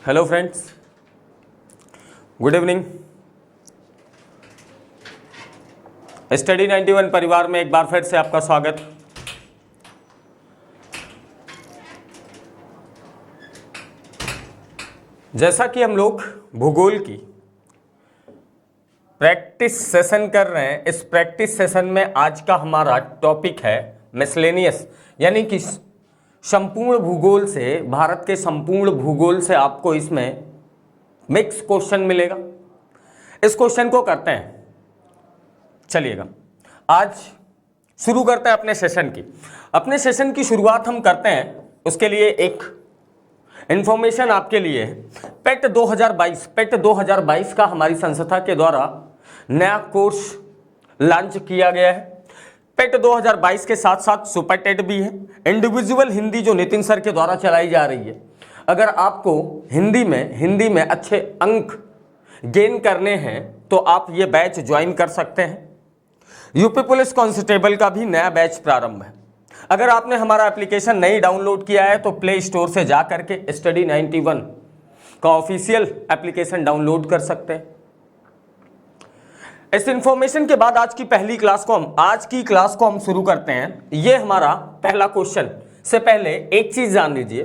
Hello friends, good evening. Study 91 परिवार में एक बार फिर से आपका स्वागत। जैसा कि हम लोग भूगोल की प्रैक्टिस सेशन कर रहे हैं, इस प्रैक्टिस सेशन में आज का हमारा टॉपिक है मिसलेनियस, यानी कि संपूर्ण भूगोल से, भारत के संपूर्ण भूगोल से आपको इसमें मिक्स क्वेश्चन मिलेगा। इस क्वेश्चन को करते हैं, चलिएगा आज शुरू करते हैं अपने सेशन की शुरुआत हम करते हैं। उसके लिए एक इंफॉर्मेशन आपके लिए है। पेट 2022 का हमारी संस्था के द्वारा नया कोर्स लॉन्च किया गया है। पेट 2022 के साथ साथ सुपर टेट भी है। इंडिविजुअल हिंदी जो नितिन सर के द्वारा चलाई जा रही है, अगर आपको हिंदी में अच्छे अंक गेन करने हैं तो आप ये बैच ज्वाइन कर सकते हैं। यूपी पुलिस कांस्टेबल का भी नया बैच प्रारंभ है। अगर आपने हमारा एप्लीकेशन नहीं डाउनलोड किया है तो प्ले स्टोर से जा करके स्टडी 91 का ऑफिशियल एप्लीकेशन डाउनलोड कर सकते हैं। इस इंफॉर्मेशन के बाद आज की क्लास को हम शुरू करते हैं। ये हमारा पहला क्वेश्चन से पहले एक चीज जान लीजिए।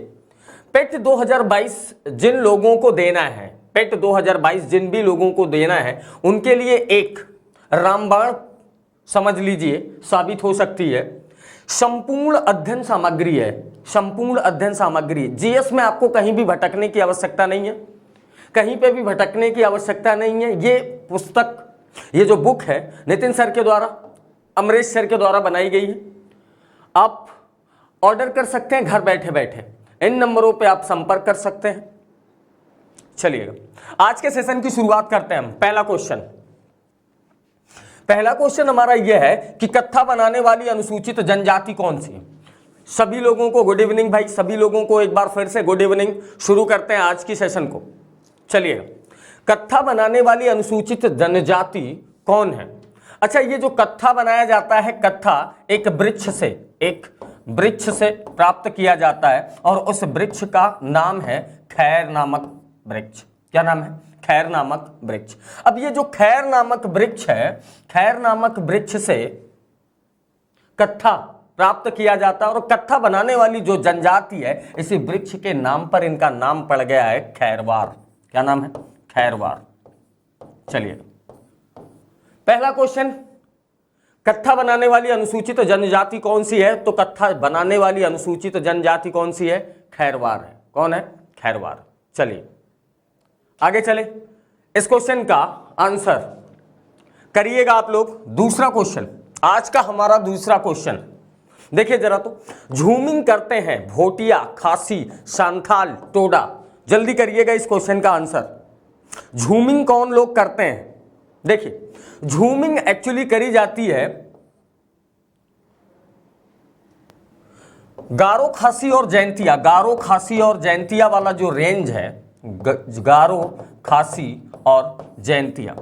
पेट 2022 जिन लोगों को देना है, पेट 2022 जिन भी लोगों को देना है, उनके लिए एक रामबाण समझ लीजिए साबित हो सकती है। संपूर्ण अध्ययन सामग्री जीएस में आपको कहीं भी भटकने की आवश्यकता नहीं है, कहीं पे भी भटकने की आवश्यकता नहीं है। ये पुस्तक, ये जो बुक है नितिन सर के द्वारा, अमरीश सर के द्वारा बनाई गई है। आप ऑर्डर कर सकते हैं घर बैठे बैठे, इन नंबरों पे आप संपर्क कर सकते हैं। चलिएगा आज के सेशन की शुरुआत करते हैं हम। पहला क्वेश्चन हमारा यह है कि कत्था बनाने वाली अनुसूचित जनजाति कौन सी है। सभी लोगों को गुड इवनिंग भाई, सभी लोगों को एक बार फिर से गुड इवनिंग। शुरू करते हैं आज की सेशन को। चलिएगा, कत्था बनाने वाली अनुसूचित जनजाति कौन है? अच्छा, ये जो कत्था बनाया जाता है, कत्था एक वृक्ष से प्राप्त किया जाता है और उस वृक्ष का नाम है खैर नामक वृक्ष। क्या नाम है? खैर नामक वृक्ष। अब ये जो खैर नामक वृक्ष है, खैर नामक वृक्ष से कत्था प्राप्त किया जाता है और कत्था बनाने वाली जो जनजाति है, इसी वृक्ष के नाम पर इनका नाम पड़ गया है खैरवार। क्या नाम है? खैरवार। चलिए पहला क्वेश्चन, कत्था बनाने वाली अनुसूचित जनजाति कौन सी है? तो कत्था बनाने वाली अनुसूचित जनजाति कौन सी है? खैरवार है। कौन है? खैरवार। चलिए आगे चले, इस क्वेश्चन का आंसर करिएगा आप लोग। दूसरा क्वेश्चन, आज का हमारा दूसरा क्वेश्चन देखिए जरा तो। झूमिंग करते हैं भोटिया, खासी, सांथाल, टोडा। जल्दी करिएगा इस क्वेश्चन का आंसर। झूमिंग कौन लोग करते हैं? देखिए, झूमिंग एक्चुअली करी जाती है गारो, खासी और जैंतिया। गारो, खासी और जैंतिया वाला जो रेंज है, गारो, खासी और जैंतिया,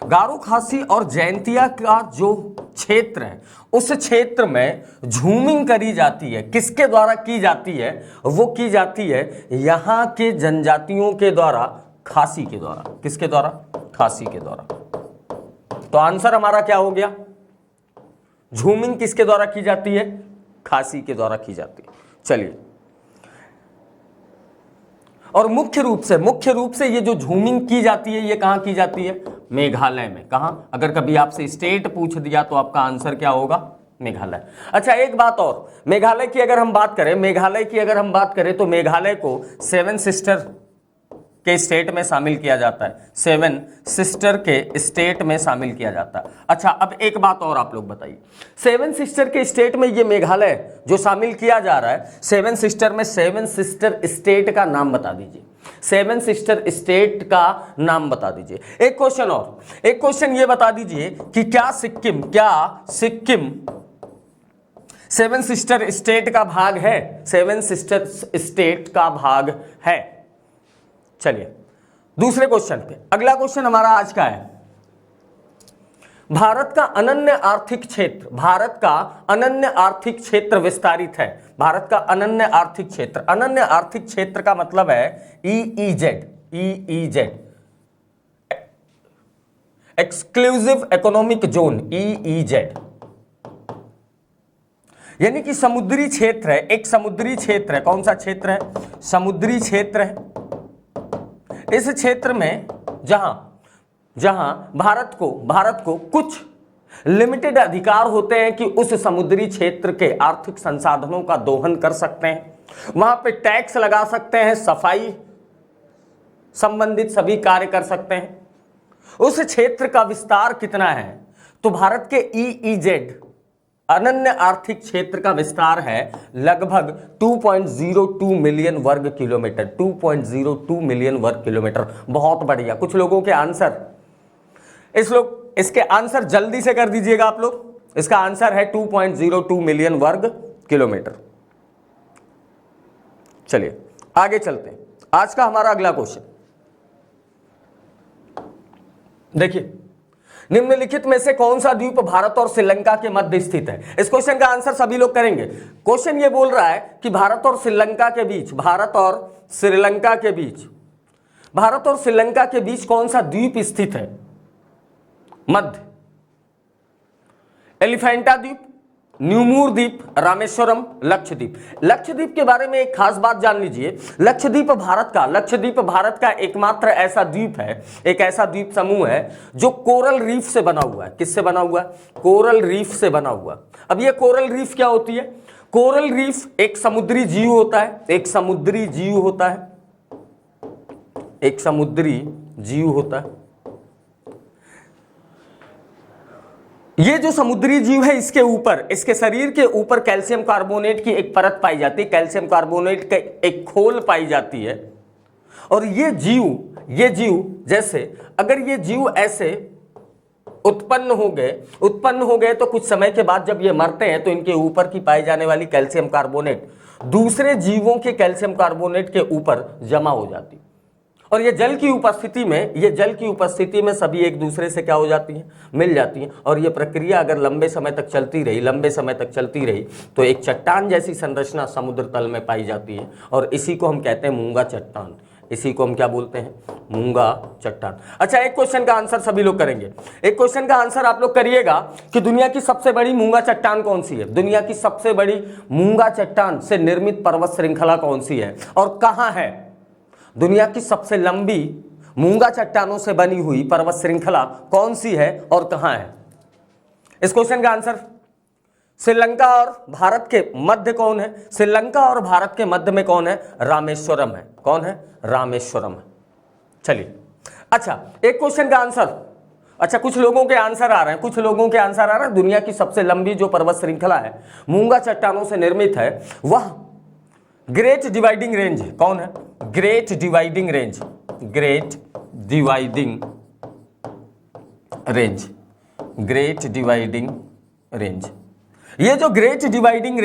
गारो, खासी और जैंतिया का जो क्षेत्र है, उस क्षेत्र में झूमिंग करी जाती है। किसके द्वारा की जाती है? वो की जाती है यहां के जनजातियों के द्वारा, खासी के द्वारा। किसके द्वारा? खासी के द्वारा। तो आंसर हमारा क्या हो गया? झूमिंग किसके द्वारा की जाती है? खासी के द्वारा की जाती है। चलिए, और मुख्य रूप से ये जो झूमिंग की जाती है, ये कहां की जाती है? मेघालय में। कहां? अगर कभी आपसे स्टेट पूछ दिया तो आपका आंसर क्या होगा? मेघालय। अच्छा, एक बात और, मेघालय की अगर हम बात करें तो मेघालय को 7 सिस्टर के स्टेट में शामिल किया जाता है। 7 सिस्टर के स्टेट में शामिल किया जाता है। अच्छा, अब एक बात और आप लोग बताइए, 7 सिस्टर के स्टेट में ये मेघालय जो शामिल किया जा रहा है, 7 सिस्टर में 7 सिस्टर स्टेट का नाम बता दीजिए। 7 सिस्टर स्टेट का नाम बता दीजिए। एक क्वेश्चन ये बता दीजिए कि क्या सिक्किम 7 सिस्टर स्टेट का भाग है? 7 सिस्टर स्टेट का भाग है। चलिए दूसरे क्वेश्चन पे, अगला क्वेश्चन हमारा आज का है, भारत का अनन्य आर्थिक क्षेत्र, भारत का अनन्य आर्थिक क्षेत्र विस्तारित है। भारत का अनन्य आर्थिक क्षेत्र, अनन्य आर्थिक क्षेत्र का मतलब है EEZ, EEZ, exclusive economic zone, EEZ, यानी कि समुद्री क्षेत्र है, एक समुद्री क्षेत्र है। कौन सा क्षेत्र है? समुद्री क्षेत्र है। इस क्षेत्र में जहां भारत को कुछ लिमिटेड अधिकार होते हैं कि उस समुद्री क्षेत्र के आर्थिक संसाधनों का दोहन कर सकते हैं, वहां पे टैक्स लगा सकते हैं, सफाई संबंधित सभी कार्य कर सकते हैं। उस क्षेत्र का विस्तार कितना है? तो भारत के ईईजेड अनन्य आर्थिक क्षेत्र का विस्तार है लगभग 2.02 मिलियन वर्ग किलोमीटर, 2.02 मिलियन वर्ग किलोमीटर। बहुत बढ़िया। कुछ लोगों के आंसर, इसके आंसर जल्दी से कर दीजिएगा आप लोग। इसका आंसर है 2.02 मिलियन वर्ग किलोमीटर। चलिए आगे चलते हैं। आज का हमारा अगला क्वेश्चन देखिए, निम्नलिखित में से कौन सा द्वीप भारत और श्रीलंका के मध्य स्थित है? इस क्वेश्चन का आंसर सभी लोग करेंगे। क्वेश्चन ये बोल रहा है कि भारत और श्रीलंका के बीच, भारत और श्रीलंका के बीच कौन सा द्वीप स्थित है? मध्य। एलिफेंटा द्वीप, न्यूमूर द्वीप, रामेश्वरम, लक्षद्वीप। लक्षद्वीप के बारे में एक खास बात जान लीजिए। लक्षद्वीप भारत का एकमात्र ऐसा द्वीप है, एक ऐसा द्वीप समूह है जो कोरल रीफ से बना हुआ है। किससे बना हुआ है? कोरल रीफ से बना हुआ। अब ये कोरल रीफ क्या होती है? कोरल रीफ एक समुद्री जीव होता है, एक समुद्री जीव होता है। ये जो समुद्री जीव है, इसके ऊपर, इसके शरीर के ऊपर कैल्शियम कार्बोनेट की एक परत पाई जाती है, कैल्शियम कार्बोनेट का एक खोल पाई जाती है। और ये जीव जैसे अगर ये जीव ऐसे उत्पन्न हो गए तो कुछ समय के बाद जब ये मरते हैं तो इनके ऊपर की पाई जाने वाली कैल्शियम कार्बोनेट दूसरे जीवों के कैल्शियम कार्बोनेट के ऊपर जमा हो जाती, और ये जल की उपस्थिति में सभी एक दूसरे से क्या हो जाती हैं? मिल जाती हैं। और ये प्रक्रिया अगर लंबे समय तक चलती रही तो एक चट्टान जैसी संरचना समुद्र तल में पाई जाती है, और इसी को हम कहते हैं मूंगा चट्टान। इसी को हम क्या बोलते हैं? मूंगा चट्टान। अच्छा, एक क्वेश्चन का आंसर सभी लोग करेंगे। एक क्वेश्चन का आंसर आप लोग करिएगा कि दुनिया की सबसे बड़ी मूंगा चट्टान कौन सी है? दुनिया की सबसे बड़ी मूंगा चट्टान से निर्मित पर्वत श्रृंखला कौन सी है और कहां है? दुनिया की सबसे लंबी मूंगा चट्टानों से बनी हुई पर्वत श्रृंखला कौन सी है और कहां है? इस क्वेश्चन का आंसर श्रीलंका और भारत के मध्य कौन है? श्रीलंका और भारत के मध्य में कौन है? रामेश्वरम है। कौन है? रामेश्वरम है। चलिए, अच्छा एक क्वेश्चन का आंसर, अच्छा कुछ लोगों के आंसर आ रहे हैं, दुनिया की सबसे लंबी जो पर्वत श्रृंखला है मूंगा चट्टानों से निर्मित है वह ग्रेट डिवाइडिंग रेंज है। कौन है? Great dividing range. ये जो ग्रेट डिवाइडिंग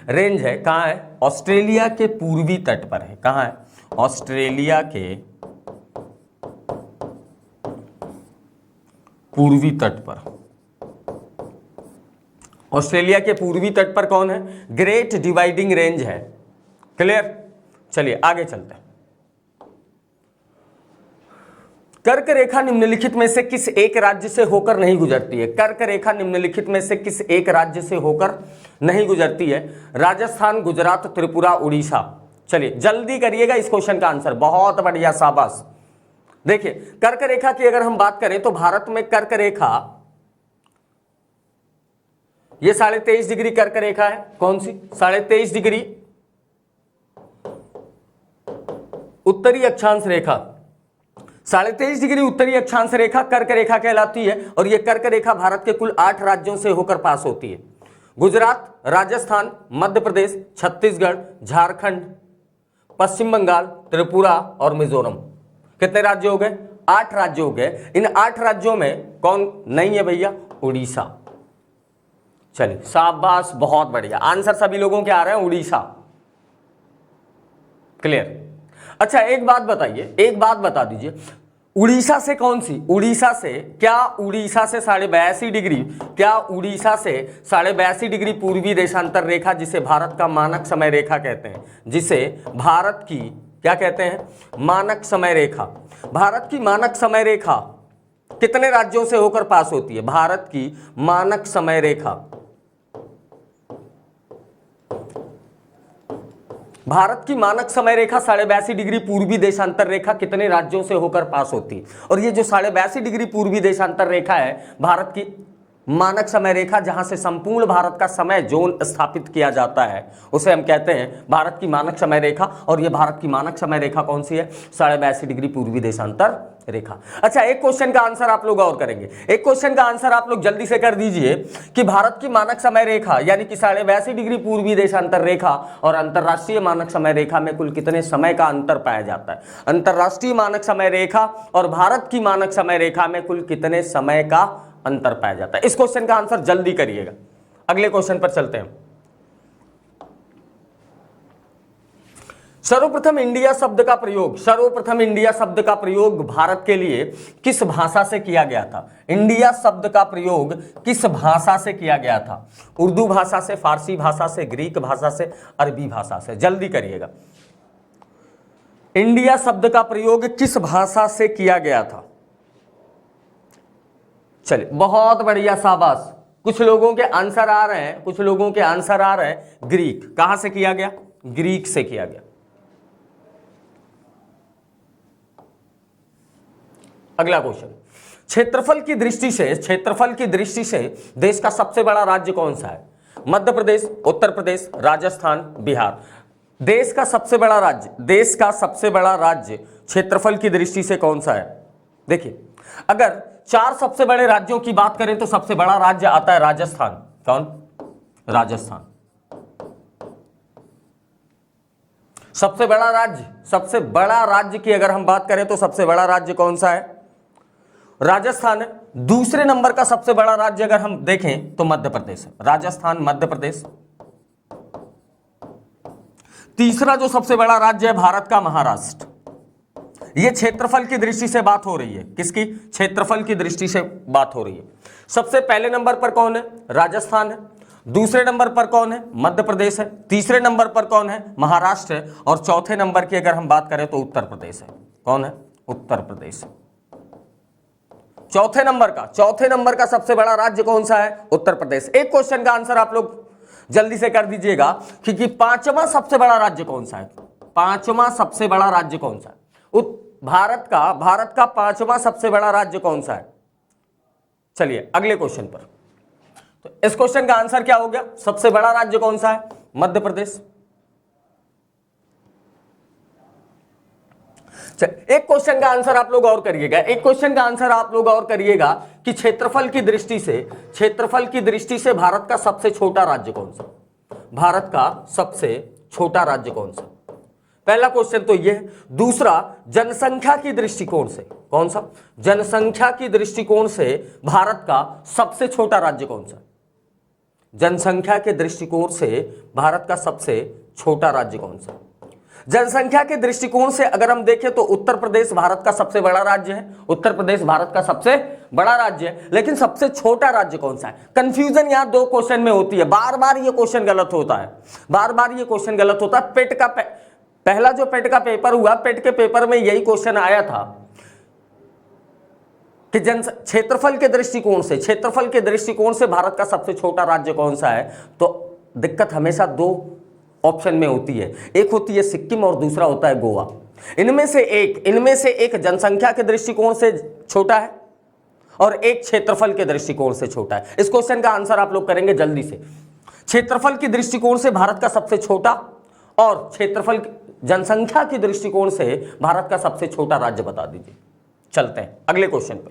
रेंज है कहाँ है? ऑस्ट्रेलिया के पूर्वी तट पर है। कहाँ है? ऑस्ट्रेलिया के पूर्वी तट पर। ऑस्ट्रेलिया के पूर्वी तट पर कौन है? ग्रेट डिवाइडिंग रेंज है। क्लियर? चलिए आगे चलते हैं। कर्क रेखा निम्नलिखित में से किस एक राज्य से होकर नहीं गुजरती है? कर्क रेखा निम्नलिखित में से किस एक राज्य से होकर नहीं गुजरती है? राजस्थान, गुजरात, त्रिपुरा, उड़ीसा। चलिए जल्दी करिएगा इस क्वेश्चन का आंसर। बहुत बढ़िया, शाबाश। देखिए कर्क रेखा की अगर हम बात करें तो भारत में कर्क रेखा, ये 23.5 डिग्री कर्क रेखा है। कौन सी? 23.5 डिग्री उत्तरी अक्षांश रेखा। 23.5 डिग्री उत्तरी अक्षांश रेखा कर्क रेखा कहलाती है, और यह कर्क रेखा भारत के कुल 8 राज्यों से होकर पास होती है। गुजरात, राजस्थान, मध्य प्रदेश, छत्तीसगढ़, झारखंड, पश्चिम बंगाल, त्रिपुरा और मिजोरम। कितने राज्य हो गए? 8 राज्य हो गए। इन 8 राज्यों में कौन नहीं है भैया? उड़ीसा। चलिए शाबाश, बहुत बढ़िया। आंसर सभी लोगों के आ रहे हैं उड़ीसा। क्लियर? अच्छा एक बात बताइए, एक बात बता दीजिए, उड़ीसा से कौन सी, उड़ीसा से क्या, उड़ीसा से 82.5 डिग्री, क्या उड़ीसा से 82.5 डिग्री पूर्वी देशांतर रेखा, जिसे भारत का मानक समय रेखा कहते हैं, जिसे भारत की क्या कहते हैं, मानक समय रेखा। भारत की मानक समय रेखा कितने राज्यों से होकर पास होती है? भारत की मानक समय रेखा, भारत की मानक समय रेखा 82.5 डिग्री पूर्वी देशांतर रेखा कितने राज्यों से होकर पास होती है? और ये जो 82.5 डिग्री पूर्वी देशांतर रेखा है भारत की मानक समय रेखा, जहां से संपूर्ण भारत का समय जोन स्थापित किया जाता है, उसे हम कहते हैं भारत की मानक समय रेखा। और ये भारत की मानक समय रेखा कौन सी है? 82.5 डिग्री पूर्वी देशांतर रेखा। अच्छा, एक क्वेश्चन का आंसर आप लोग और करेंगे, एक क्वेश्चन का आंसर आप लोग जल्दी से कर दीजिए कि भारत की मानक समय रेखा यानी कि 82.5 डिग्री पूर्वी देशांतर रेखा और अंतरराष्ट्रीय मानक समय रेखा में कुल कितने समय का अंतर पाया जाता है? अंतरराष्ट्रीय मानक समय रेखा और भारत की मानक समय रेखा में कुल कितने समय का अंतर पाया जाता है? इस क्वेश्चन का आंसर जल्दी करिएगा। अगले क्वेश्चन पर चलते हैं। सर्वप्रथम इंडिया शब्द का प्रयोग, सर्वप्रथम इंडिया शब्द का प्रयोग भारत के लिए किस भाषा से किया गया था? इंडिया शब्द का प्रयोग किस भाषा से किया गया था? उर्दू भाषा से, फारसी भाषा से, ग्रीक भाषा से, अरबी भाषा से? जल्दी करिएगा। इंडिया शब्द का प्रयोग किस भाषा से किया गया था? चलिए, बहुत बढ़िया, शाबाश। कुछ लोगों के आंसर आ रहे हैं, कुछ लोगों के आंसर आ रहे हैं ग्रीक। कहां से किया गया? ग्रीक से किया गया। अगला क्वेश्चन, क्षेत्रफल की दृष्टि से, क्षेत्रफल की दृष्टि से देश का सबसे बड़ा राज्य कौन सा है? मध्य प्रदेश, उत्तर प्रदेश, राजस्थान, बिहार। देश का सबसे बड़ा राज्य, देश का सबसे बड़ा राज्य क्षेत्रफल की दृष्टि से कौन सा है? देखिए, अगर 4 सबसे बड़े राज्यों की बात करें तो सबसे बड़ा राज्य आता है राजस्थान। कौन? राजस्थान। सबसे बड़ा राज्य, सबसे बड़ा राज्य की अगर हम बात करें तो सबसे बड़ा राज्य कौन सा है? राजस्थान है। दूसरे नंबर का सबसे बड़ा राज्य अगर हम देखें तो मध्य प्रदेश है। राजस्थान, मध्य प्रदेश। तीसरा जो सबसे बड़ा राज्य है भारत का, महाराष्ट्र। ये क्षेत्रफल की दृष्टि से बात हो रही है। किसकी? क्षेत्रफल की दृष्टि से बात हो रही है। सबसे पहले नंबर पर कौन है? राजस्थान है। दूसरे नंबर पर कौन है? मध्य प्रदेश है। तीसरे नंबर पर कौन है? महाराष्ट्र है। और चौथे नंबर की अगर हम बात करें तो उत्तर प्रदेश है। कौन है? उत्तर प्रदेश। चौथे नंबर का सबसे बड़ा राज्य कौन सा है? उत्तर प्रदेश। एक क्वेश्चन का आंसर आप लोग जल्दी से कर दीजिएगा कि पांचवा सबसे बड़ा राज्य कौन सा है? पांचवा सबसे बड़ा राज्य कौन सा है? भारत का पांचवा सबसे बड़ा राज्य कौन सा है? चलिए अगले क्वेश्चन पर। तो इस क्वेश्चन का आंसर क्या हो गया? सबसे बड़ा राज्य कौन सा है? मध्य प्रदेश। एक क्वेश्चन का आंसर आप लोग और करिएगा, एक क्वेश्चन का आंसर आप लोग और करिएगा कि क्षेत्रफल की दृष्टि से भारत का सबसे छोटा राज्य कौन सा? भारत का सबसे छोटा राज्य कौन सा? पहला क्वेश्चन तो यह है। दूसरा, जनसंख्या की दृष्टिकोण से कौन सा? जनसंख्या की दृष्टिकोण से भारत का सबसे छोटा राज्य कौन सा? जनसंख्या के दृष्टिकोण से भारत का सबसे छोटा राज्य कौन सा? जनसंख्या के दृष्टिकोण से अगर हम देखें तो उत्तर प्रदेश भारत का सबसे बड़ा राज्य है। उत्तर प्रदेश भारत का सबसे बड़ा राज्य है, लेकिन सबसे छोटा राज्य कौन सा है? कंफ्यूजन यहां 2 क्वेश्चन में होती है। बार बार ये क्वेश्चन गलत होता है, बार बार ये क्वेश्चन गलत होता है। पेट का पहला जो पेट का पेपर हुआ, पेट के पेपर में यही क्वेश्चन आया था कि क्षेत्रफल के दृष्टिकोण से भारत का सबसे छोटा राज्य कौन सा है? तो दिक्कत हमेशा 2 ऑप्शन में होती है, एक होती है सिक्किम और दूसरा होता है गोवा। इनमें से एक जनसंख्या के दृष्टिकोण से छोटा है और एक क्षेत्रफल के दृष्टिकोण से छोटा है। इस क्वेश्चन का आंसर आप लोग करेंगे जल्दी से। क्षेत्रफल की दृष्टिकोण से भारत का सबसे छोटा और जनसंख्या की दृष्टिकोण से भारत का सबसे छोटा राज्य बता दीजिए। चलते हैं अगले क्वेश्चन पे।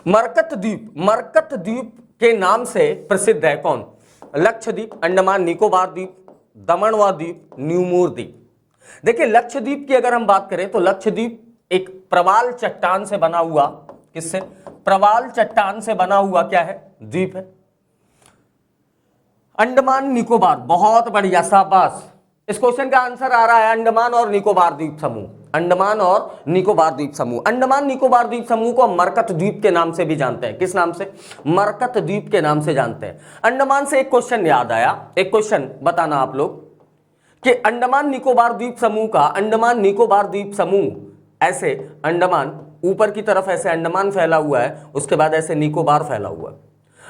मरकत द्वीप के नाम से प्रसिद्ध है कौन? लक्षद्वीप, अंडमान निकोबार द्वीप, दमन व द्वीप, न्यूमोर द्वीप। देखिए, लक्षद्वीप की अगर हम बात करें तो लक्षद्वीप एक प्रवाल चट्टान से बना हुआ, किससे? प्रवाल चट्टान से बना हुआ क्या है? द्वीप है। अंडमान निकोबार, बहुत बढ़िया, शाबाश। इस क्वेश्चन का आंसर आ रहा है अंडमान और निकोबार द्वीप समूह। अंडमान और निकोबार द्वीप समूह। अंडमान निकोबार द्वीप समूह को मरकत द्वीप के नाम से भी जानते हैं। किस नाम से? मरकत द्वीप के नाम से जानते हैं। अंडमान से एक क्वेश्चन याद आया, एक क्वेश्चन बताना आप लोग कि अंडमान निकोबार द्वीप समूह का, अंडमान निकोबार द्वीप समूह ऐसे अंडमान ऊपर की तरफ ऐसे अंडमान फैला हुआ है, उसके बाद ऐसे निकोबार फैला हुआ है।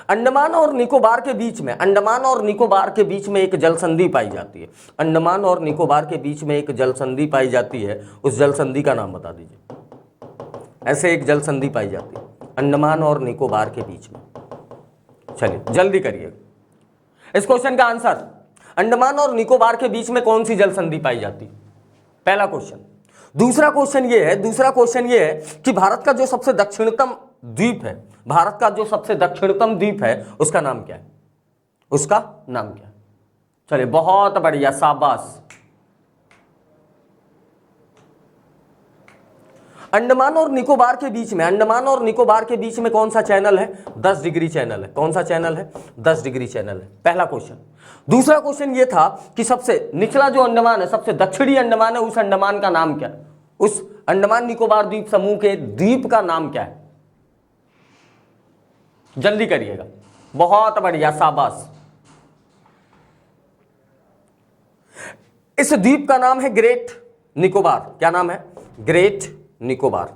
अंडमान और निकोबार के बीच में, अंडमान और निकोबार के बीच में एक जल संधि पाई जाती है। अंडमान और निकोबार के बीच में एक जल संधि पाई जाती है, उस जल संधि का नाम बता दीजिए। ऐसे एक जल संधि पाई जाती है अंडमान और निकोबार के बीच में। चलिए जल्दी करिए इस क्वेश्चन का आंसर। अंडमान और निकोबार के बीच में कौन सी जल संधि पाई जाती है? पहला क्वेश्चन। दूसरा क्वेश्चन ये है कि भारत का जो सबसे दक्षिणतम द्वीप है, भारत का जो सबसे दक्षिणतम द्वीप है, उसका नाम क्या है? उसका नाम क्या है? चलिए बहुत बढ़िया, शाबाश। अंडमान और निकोबार के बीच में, अंडमान और निकोबार के बीच में कौन सा चैनल है? 10 डिग्री चैनल है। कौन सा चैनल है? 10 डिग्री चैनल है। पहला क्वेश्चन। दूसरा क्वेश्चन ये था कि सबसे निचला जो अंडमान है, सबसे दक्षिणी अंडमान है, उस अंडमान का नाम क्या है? उस अंडमान निकोबार द्वीप समूह के द्वीप का नाम क्या है? जल्दी करिएगा, बहुत बढ़िया, शाबाश। इस द्वीप का नाम है ग्रेट निकोबार। क्या नाम है? ग्रेट निकोबार।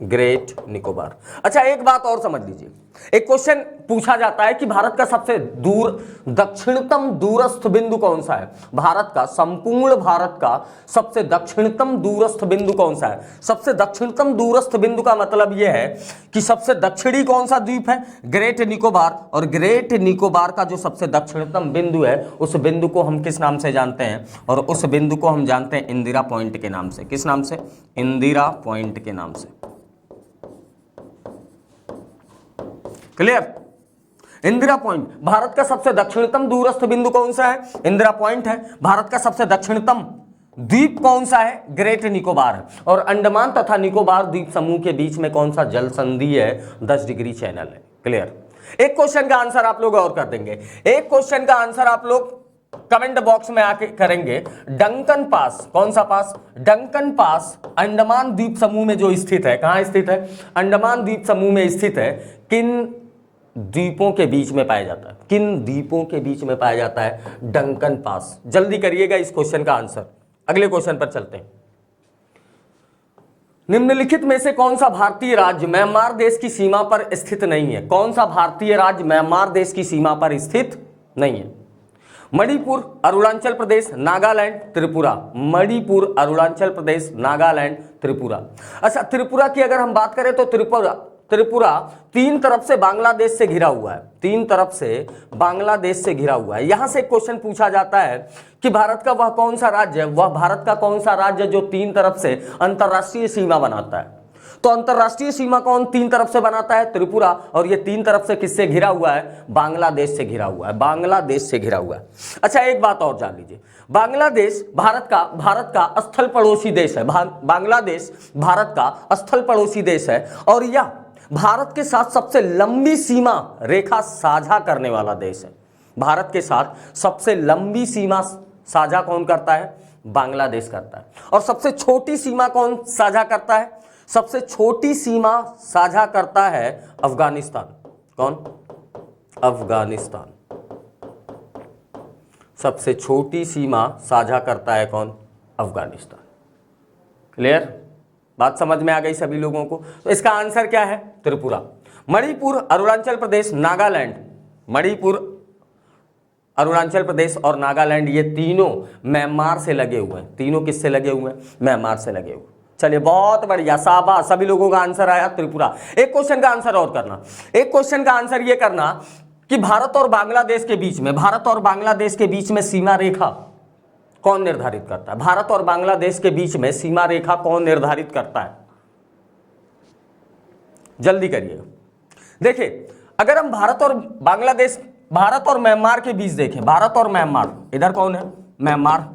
ग्रेट निकोबार। अच्छा एक बात और समझ लीजिए, एक क्वेश्चन पूछा जाता है कि भारत का सबसे दूर दक्षिणतम दूरस्थ बिंदु कौन सा है? भारत का, संपूर्ण भारत का सबसे दक्षिणतम दूरस्थ बिंदु कौन सा है? सबसे दक्षिणतम दूरस्थ बिंदु का मतलब यह है कि सबसे दक्षिणी कौन सा द्वीप है? ग्रेट निकोबार। और ग्रेट निकोबार का जो सबसे दक्षिणतम बिंदु है, उस बिंदु को हम किस नाम से जानते हैं? और उस बिंदु को हम जानते हैं इंदिरा पॉइंट के नाम से। किस नाम से? इंदिरा पॉइंट के नाम से। क्लियर? इंदिरा पॉइंट। भारत का सबसे दक्षिणतम दूरस्थ बिंदु कौन सा है? इंदिरा पॉइंट है। भारत का सबसे दक्षिणतम द्वीप कौन सा है? ग्रेट निकोबार है। और अंडमान तथा निकोबार द्वीप समूह के बीच में कौन सा जल संधि है? 10 डिग्री चैनल है। क्लियर? एक क्वेश्चन का आंसर आप लोग और कर देंगे। एक क्वेश्चन का आंसर आप लोग कमेंट बॉक्स में आके करेंगे। डंकन पास, कौन सा पास? डंकन पास अंडमान द्वीप समूह में जो स्थित है, कहां स्थित है? अंडमान द्वीप समूह में स्थित है। किन द्वीपों के बीच में पाया जाता है? किन द्वीपों के बीच में पाया जाता है? Duncan pass. जल्दी करिएगा इस क्वेश्चन का आंसर। अगले क्वेश्चन पर चलते हैं। निम्नलिखित में से कौन सा भारतीय राज्य म्यांमार देश की सीमा पर स्थित नहीं है? कौन सा भारतीय राज्य म्यांमार देश की सीमा पर स्थित नहीं है? मणिपुर, अरुणाचल प्रदेश, नागालैंड, त्रिपुरा। मणिपुर, अरुणाचल प्रदेश, नागालैंड, त्रिपुरा। अच्छा त्रिपुरा की अगर हम बात करें तो त्रिपुरा तीन तरफ से बांग्लादेश से घिरा हुआ है। तीन तरफ से बांग्लादेश से घिरा हुआ है। यहां से एक क्वेश्चन पूछा जाता है कि भारत का वह कौन सा राज्य है, वह भारत का कौन सा राज्य जो तीन तरफ से अंतरराष्ट्रीय सीमा बनाता है? तो अंतरराष्ट्रीय सीमा कौन तीन तरफ से बनाता है? त्रिपुरा। और ये तीन तरफ से किससे घिरा हुआ है? बांग्लादेश से घिरा हुआ है। बांग्लादेश से घिरा हुआ है। अच्छा एक बात और जान लीजिए, बांग्लादेश भारत का स्थल पड़ोसी देश है। बांग्लादेश भारत का स्थल पड़ोसी देश है और यह भारत के साथ सबसे लंबी सीमा रेखा साझा करने वाला देश है। भारत के साथ सबसे लंबी सीमा साझा कौन करता है? बांग्लादेश करता है। और सबसे छोटी सीमा कौन साझा करता है? सबसे छोटी सीमा साझा करता है अफगानिस्तान। कौन? अफगानिस्तान। सबसे छोटी सीमा साझा करता है कौन? अफगानिस्तान। क्लियर? बात समझ में आ गई सभी लोगों को? तो इसका आंसर क्या है? त्रिपुरा। मणिपुर, अरुणाचल प्रदेश, नागालैंड। मणिपुर, अरुणाचल प्रदेश और नागालैंड ये तीनों म्यांमार से लगे हुए हैं। तीनों किससे लगे हुए हैं? म्यांमार से लगे हुए। चलिए बहुत बढ़िया, शाबाश, सभी लोगों का आंसर आया त्रिपुरा। एक क्वेश्चन का आंसर और करना। एक क्वेश्चन का आंसर ये करना कि भारत और बांग्लादेश के बीच में, भारत और बांग्लादेश के बीच में सीमा रेखा कौन निर्धारित करता है? भारत और बांग्लादेश के बीच में सीमा रेखा कौन निर्धारित करता है? जल्दी करिएगा। देखिए अगर हम भारत और बांग्लादेश, भारत और म्यांमार के बीच देखें, भारत और म्यांमार, इधर कौन है? म्यांमार।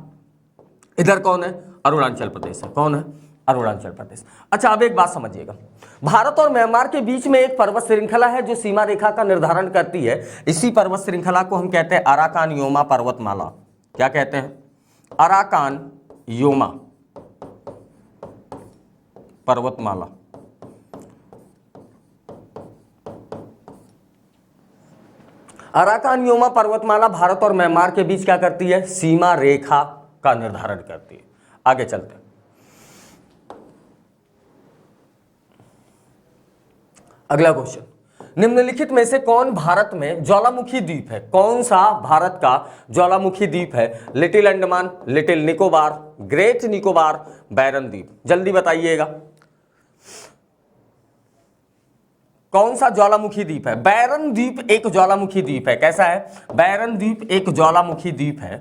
इधर कौन है? अरुणाचल प्रदेश है। कौन है? अरुणाचल प्रदेश। अच्छा अब एक बात समझिएगा, भारत और म्यांमार के बीच में एक पर्वत श्रृंखला है जो सीमा रेखा का निर्धारण करती है। इसी पर्वत श्रृंखला को हम कहते हैं अराकान योमा पर्वतमाला। क्या कहते हैं? अराकान योमा पर्वतमाला। अराकान योमा पर्वतमाला भारत और म्यांमार के बीच क्या करती है? सीमा रेखा का निर्धारण करती है। आगे चलते हैं। अगला क्वेश्चन, निम्नलिखित में से कौन भारत में ज्वालामुखी द्वीप है? कौन सा भारत का ज्वालामुखी द्वीप है? Little Andaman, little Nicobar, great Nicobar, Barren द्वीप। जल्दी बताइएगा कौन सा ज्वालामुखी द्वीप है? बैरन द्वीप एक ज्वालामुखी द्वीप है। कैसा है? बैरन द्वीप एक ज्वालामुखी द्वीप है,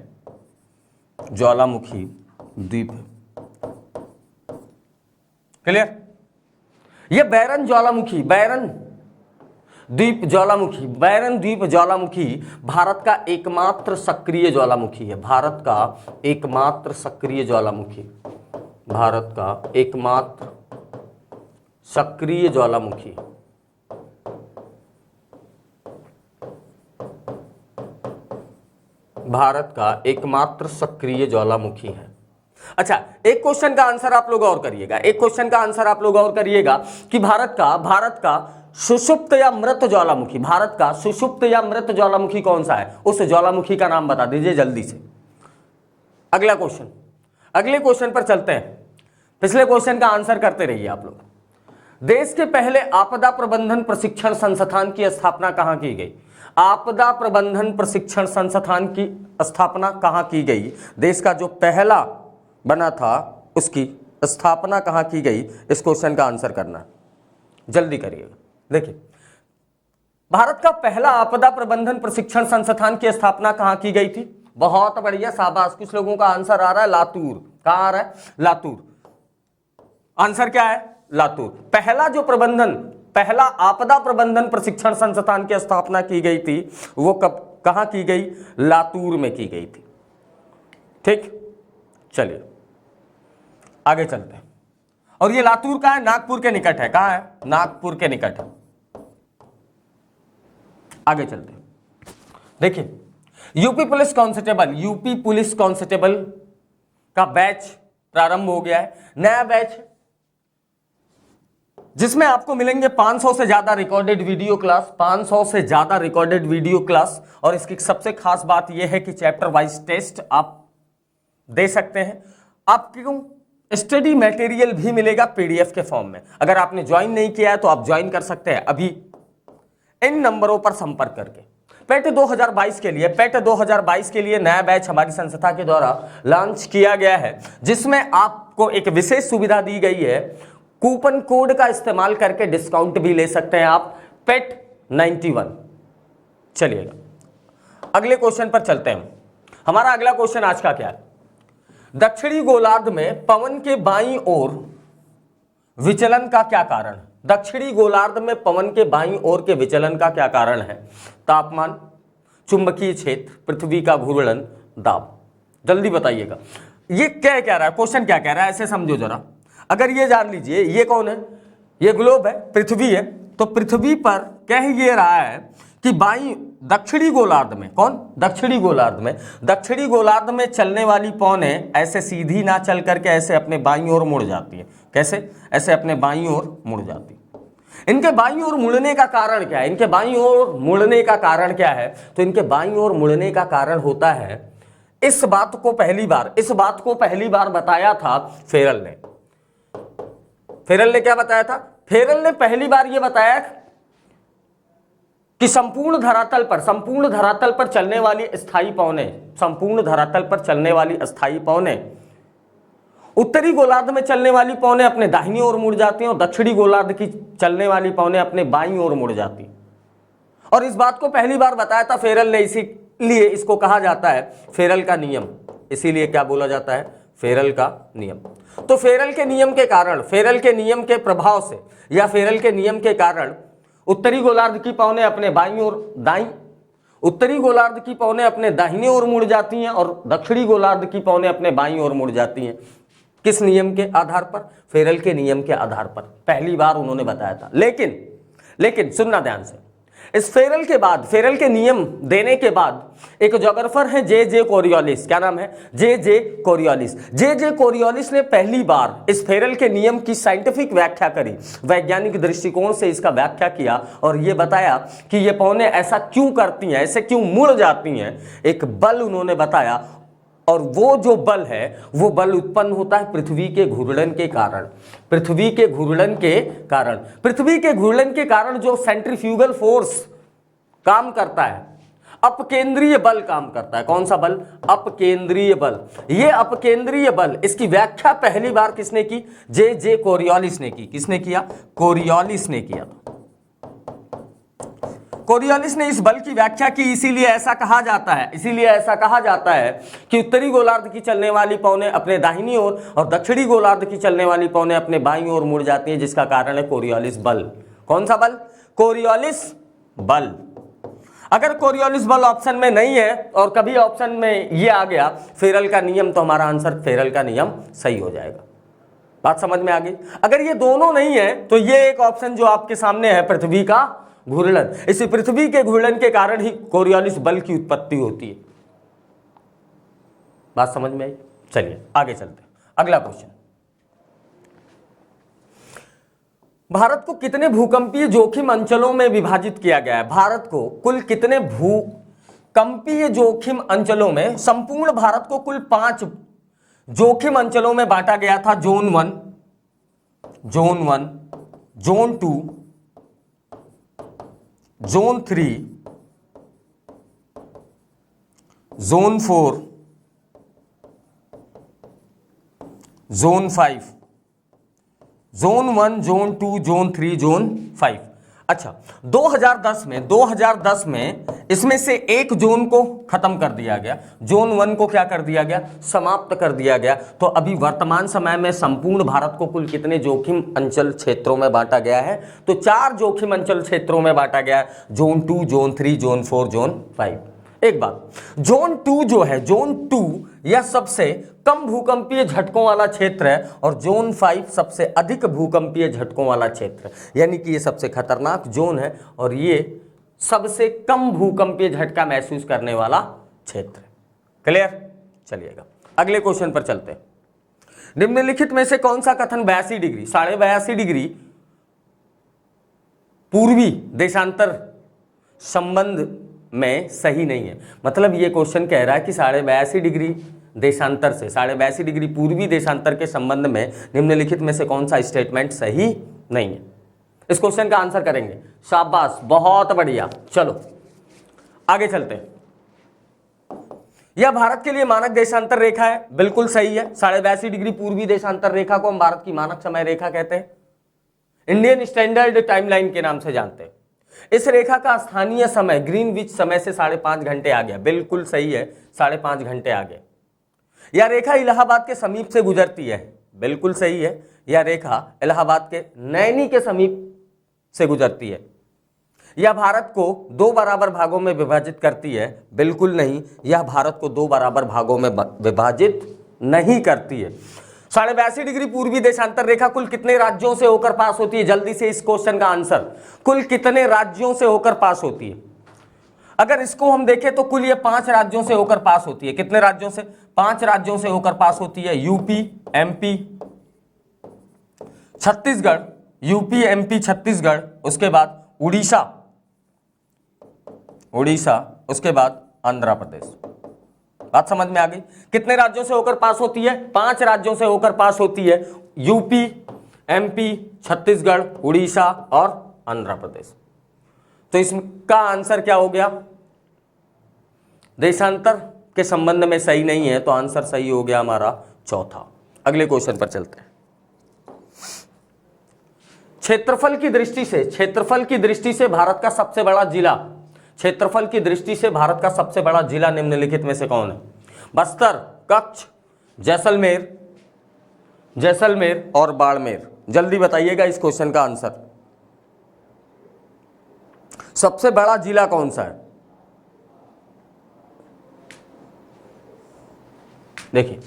ज्वालामुखी द्वीप है। क्लियर? ये बैरन ज्वालामुखी, बैरन द्वीप ज्वालामुखी, बैरन द्वीप ज्वालामुखी भारत का एकमात्र सक्रिय ज्वालामुखी है। भारत का एकमात्र सक्रिय ज्वालामुखी, भारत का एकमात्र सक्रिय ज्वालामुखी। भारत का एकमात्र सक्रिय ज्वालामुखी है। अच्छा, एक क्वेश्चन का आंसर आप लोग और करिएगा, एक क्वेश्चन का आंसर आप लोग और करिएगा कि भारत का सुषुप्त या मृत ज्वालामुखी, भारत का सुषुप्त या मृत ज्वालामुखी कौन सा है? उस ज्वालामुखी का नाम बता दीजिए जल्दी से। अगला क्वेश्चन, अगले क्वेश्चन पर चलते हैं। पिछले क्वेश्चन का आंसर करते रहिए आप लोग। देश के पहले आपदा प्रबंधन प्रशिक्षण संस्थान की स्थापना कहां की गई? आपदा प्रबंधन प्रशिक्षण संस्थान की स्थापना कहां की गई? देश का जो पहला बना था उसकी स्थापना कहां की गई? इस क्वेश्चन का आंसर करना, जल्दी करिएगा। देखिए, भारत का पहला आपदा प्रबंधन प्रशिक्षण संस्थान की स्थापना कहां की गई थी? बहुत बढ़िया, शाबाश। कुछ लोगों का आंसर आ रहा है लातूर। कहां आ रहा है? लातूर। आंसर क्या है? लातूर। पहला जो प्रबंधन, पहला आपदा प्रबंधन प्रशिक्षण संस्थान की स्थापना की गई थी वो कहां की गई? लातूर में की गई थी। ठीक, चलिए आगे चलते हैं। और ये लातूर का है, नागपुर के निकट है। कहां है? नागपुर के निकट है। आगे चलते हैं। देखिए, UP police constable, UP police constable का बैच प्रारंभ हो गया है, नया बैच जिसमें आपको मिलेंगे 500 से ज्यादा रिकॉर्डेड वीडियो क्लास, 500 से ज्यादा रिकॉर्डेड वीडियो क्लास। और इसकी सबसे खास बात यह है कि चैप्टर वाइज टेस्ट आप दे सकते हैं। आपको स्टडी मटेरियल भी मिलेगा पीडीएफ के फॉर्म में। अगर आपने ज्वाइन नहीं किया है तो आप ज्वाइन कर सकते हैं अभी इन नंबरों पर संपर्क करके। पेट 2022 के लिए, पेट 2022 के लिए नया बैच हमारी संस्था के द्वारा लॉन्च किया गया है, जिसमें आपको एक विशेष सुविधा दी गई है। कूपन कोड का इस्तेमाल करके डिस्काउंट भी ले सकते हैं आप, पेट 91। चलिएगा अगले क्वेश्चन पर चलते हैं। हमारा अगला क्वेश्चन आज का क्या है? दक्षिणी गोलार्ध में पवन के बाईं ओर विचलन का क्या कारण? दक्षिणी गोलार्ध में पवन के बाईं ओर के विचलन का क्या कारण है? तापमान, चुंबकीय क्षेत्र, पृथ्वी का घूर्णन, दाब। जल्दी बताइएगा ये क्या कह रहा है, क्वेश्चन क्या कह रहा है, ऐसे समझो जरा। अगर ये जान लीजिए ये कौन है, ये ग्लोब है, पृथ्वी है, तो पृथ्वी पर कह ये रहा है कि बाईं दक्षिणी गोलार्ध में, कौन? दक्षिणी गोलार्ध में, दक्षिणी गोलार्ध में चलने वाली पौनें ऐसे सीधी ना चल करके ऐसे अपने बाईं ओर मुड़ जाती है। कैसे? ऐसे अपने बाईं ओर मुड़ जाती। इनके बाईं ओर मुड़ने का कारण क्या है? इनके बाईं ओर मुड़ने का कारण क्या है? तो इनके बाईं ओर मुड़ने का कारण होता है, इस बात को पहली बार बताया था फेरल ने। फेरल ने क्या बताया था? फेरल ने पहली बार यह बताया कि संपूर्ण धरातल पर चलने वाली स्थायी पौनें, संपूर्ण धरातल पर चलने वाली अस्थायी पौनें, उत्तरी गोलार्ध में चलने वाली पौनें अपने दाहिनी ओर मुड़ जाती हैं और दक्षिणी गोलार्ध की चलने वाली पौनें अपने बाईं ओर मुड़ जाती। और इस बात को पहली बार बताया था फेरल ने, इसीलिए इसको कहा जाता है फेरल का नियम। इसीलिए क्या बोला जाता है? फेरल का नियम। तो फेरल के नियम के कारण, फेरल के नियम के प्रभाव से या फेरल के नियम के कारण उत्तरी गोलार्ध की पौनें अपने बाईं ओर उत्तरी गोलार्ध की पौनें अपने दाहिने ओर मुड़ जाती हैं और दक्षिणी गोलार्ध की पौनें अपने बाईं ओर मुड़ जाती हैं। किस नियम के आधार पर? फेरल के नियम के आधार पर पहली बार उन्होंने बताया था। लेकिन सुनना ध्यान से, स्फेरल के बाद, फेरल के नियम देने के बाद एक ज्योग्राफर है जे कोरियोलिस। क्या नाम है? जे कोरियोलिस। जे कोरियोलिस ने पहली बार स्फेरल के नियम की साइंटिफिक व्याख्या करी, वैज्ञानिक दृष्टिकोण से इसका व्याख्या किया और यह बताया कि ये पौने ऐसा क्यों करती हैं, ऐसे क्यों मुड़ जाती हैं। एक बल उन्होंने बताया, और वो जो बल है वो बल उत्पन्न होता है पृथ्वी के घूर्णन के कारण। पृथ्वी के घूर्णन के कारण, पृथ्वी के घूर्णन के कारण जो सेंट्रीफ्यूगल फोर्स काम करता है, अपकेंद्रीय बल काम करता है। कौन सा बल? अपकेंद्रीय बल। ये अपकेंद्रीय बल, इसकी व्याख्या पहली बार किसने की? जे कोरियोलिस ने की। किसने किया? कोरियोलिस ने किया। कोरियोलिस ने इस बल की व्याख्या की, इसीलिए ऐसा कहा जाता है कि उत्तरी गोलार्ध की चलने वाली पौने अपने दाहिनी ओर और दक्षिणी गोलार्ध की चलने वाली पौने अपने बाईं ओर मुड़ जाती हैं, जिसका कारण है कोरियोलिस बल। कौन सा बल? कोरियोलिस बल। अगर कोरियोलिस बल ऑप्शन में नहीं है और कभी ऑप्शन में ये आ गया फेरल का नियम, तो हमारा आंसर फेरल का नियम सही हो जाएगा। बात समझ में आ गई? अगर ये दोनों नहीं है तो ये एक ऑप्शन जो आपके सामने है, पृथ्वी का घूर्णन। इसी पृथ्वी के घूर्णन के कारण ही कोरियोलिस बल की उत्पत्ति होती है। बात समझ में आई? चलिए आगे चलते हैं। अगला क्वेश्चन, भारत को कितने भूकंपीय जोखिम अंचलों में विभाजित किया गया है? भारत को कुल कितने भूकंपीय जोखिम अंचलों में, संपूर्ण भारत को कुल 5 जोखिम अंचलों में बांटा गया था। Zone 1, zone 2, zone 3, zone 4, zone 5, zone 1, zone 2, zone 3, zone 5। अच्छा, 2010 में इसमें से एक जोन को खत्म कर दिया गया। जोन 1 को क्या कर दिया गया? समाप्त कर दिया गया। तो अभी वर्तमान समय में संपूर्ण भारत को कुल कितने जोखिम अंचल क्षेत्रों में बांटा गया है? तो 4 जोखिम अंचल क्षेत्रों में बांटा गया है। Zone 2, zone 3, zone 4, zone 5। एक बात, जोन 2 जो है, जोन 2 यह सबसे कम भूकंपीय झटकों वाला क्षेत्र है और जोन 5 सबसे अधिक भूकंपीय झटकों वाला क्षेत्र है। यानी कि ये सबसे खतरनाक जोन है और ये सबसे कम भूकंपीय झटका महसूस करने वाला क्षेत्र है। क्लियर? चलिएगा अगले क्वेश्चन पर चलते हैं। निम्नलिखित में से कौन सा कथन 82 डिग्री, 82.5 डिग्री पूर्वी देशांतर संबंध में सही नहीं है? मतलब ये क्वेश्चन कह रहा है कि 82.5 डिग्री देशांतर से 82.5 डिग्री पूर्वी देशांतर के संबंध में निम्नलिखित में से कौन सा स्टेटमेंट सही नहीं है। इस क्वेश्चन का आंसर करेंगे। शाबाश, बहुत बढ़िया। चलो आगे चलते हैं। यह भारत के लिए मानक देशांतर रेखा है, बिल्कुल सही है। 82.5 डिग्री पूर्वी देशांतर रेखा को हम भारत की मानक समय रेखा कहते हैं, इंडियन स्टैंडर्ड टाइमलाइन के नाम से जानते हैं। इस रेखा का स्थानीय समय ग्रीनविच समय से 5.5 घंटे आ गया, बिल्कुल सही है, 5.5 घंटे आ गए। यह रेखा इलाहाबाद के समीप से गुजरती है, बिल्कुल सही है। यह रेखा इलाहाबाद के नैनी के समीप से गुजरती है। यह भारत को 2 बराबर भागों में विभाजित करती है, बिल्कुल नहीं, यह भारत को 2 बराबर भागों में विभाजित नहीं करती है। 82.5 डिग्री पूर्वी देशांतर रेखा कुल कितने राज्यों से होकर पास होती है? जल्दी से इस क्वेश्चन का आंसर, कुल कितने राज्यों से होकर पास होती है? अगर इसको हम देखें तो कुल ये 5 राज्यों से होकर पास होती है। कितने राज्यों से? 5 राज्यों से होकर पास होती है। UP, MP, Chhattisgarh, UP, MP, Chhattisgarh, उसके बाद उड़ीसा, उसके बाद आंध्र प्रदेश। बात समझ में आ गई? कितने राज्यों से होकर पास होती है? 5 राज्यों से होकर पास होती है। यूपी, एमपी, छत्तीसगढ़, उड़ीसा और आंध्र प्रदेश। तो इसका आंसर क्या हो गया? देशांतर के संबंध में सही नहीं है, तो आंसर सही हो गया हमारा चौथा। अगले क्वेश्चन पर चलते हैं। क्षेत्रफल की दृष्टि से भारत का सबसे बड़ा जिला, क्षेत्रफल की दृष्टि से भारत का सबसे बड़ा जिला निम्नलिखित में से कौन है? बस्तर, कच्छ, जैसलमेर और बाड़मेर। जल्दी बताइएगा इस क्वेश्चन का आंसर। सबसे बड़ा जिला कौन सा है? देखिए,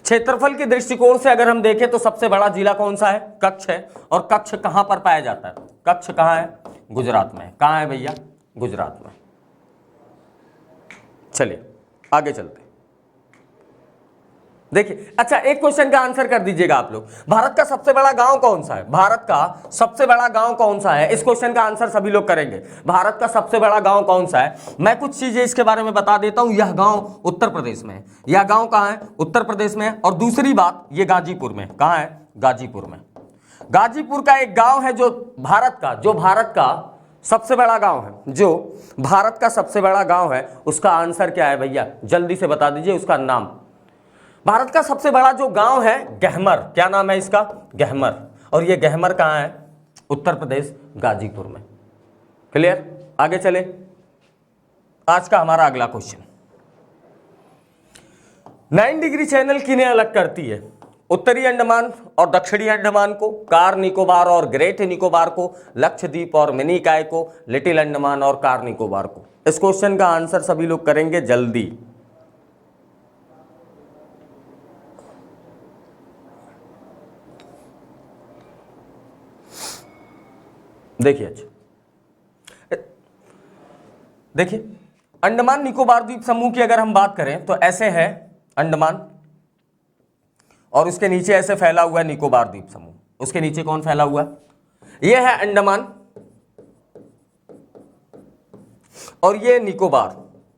क्षेत्रफल के दृष्टिकोण से अगर हम देखें तो सबसे बड़ा जिला कौन सा है? कच्छ है। और कच्छ कहां पर पाया जाता है? कच्छ कहां है? गुजरात में। कहां है भैया? गुजरात में। चलिए आगे चलते हैं। देखिए, अच्छा एक क्वेश्चन का आंसर कर दीजिएगा आप लोग। भारत का सबसे बड़ा गांव कौन सा है? भारत का सबसे बड़ा गांव कौन सा है? इस क्वेश्चन का आंसर सभी लोग करेंगे। भारत का सबसे बड़ा गांव कौन सा है? मैं कुछ चीजें इसके बारे में बता देता हूं। यह गांव उत्तर प्रदेश में है। यह गांव कहां है? उत्तर प्रदेश में है। और दूसरी बात, यह गाजीपुर में। कहां है? गाजीपुर में। गाजीपुर का एक गांव है जो भारत का सबसे बड़ा गांव है, जो भारत का सबसे बड़ा गांव है। उसका आंसर क्या है भैया? जल्दी से बता दीजिए उसका नाम। भारत का सबसे बड़ा जो गांव है गहमर। क्या नाम है इसका? गहमर। और ये गहमर कहां है? उत्तर प्रदेश, गाजीपुर में। क्लियर? आगे चले। आज का हमारा अगला क्वेश्चन, 9 डिग्री चैनल किन्हें अलग करती है? उत्तरी अंडमान और दक्षिणी अंडमान को, कार निकोबार और ग्रेट निकोबार को, लक्षद्वीप और मिनिकॉय को, लिटिल अंडमान और कार निकोबार को। इस क्वेश्चन का आंसर सभी लोग करेंगे जल्दी। देखिए, अच्छा देखिए, अंडमान निकोबार द्वीप समूह की अगर हम बात करें तो ऐसे है अंडमान, और उसके नीचे ऐसे फैला हुआ है निकोबार द्वीप समूह। उसके नीचे कौन फैला हुआ है? यह है अंडमान और ये निकोबार।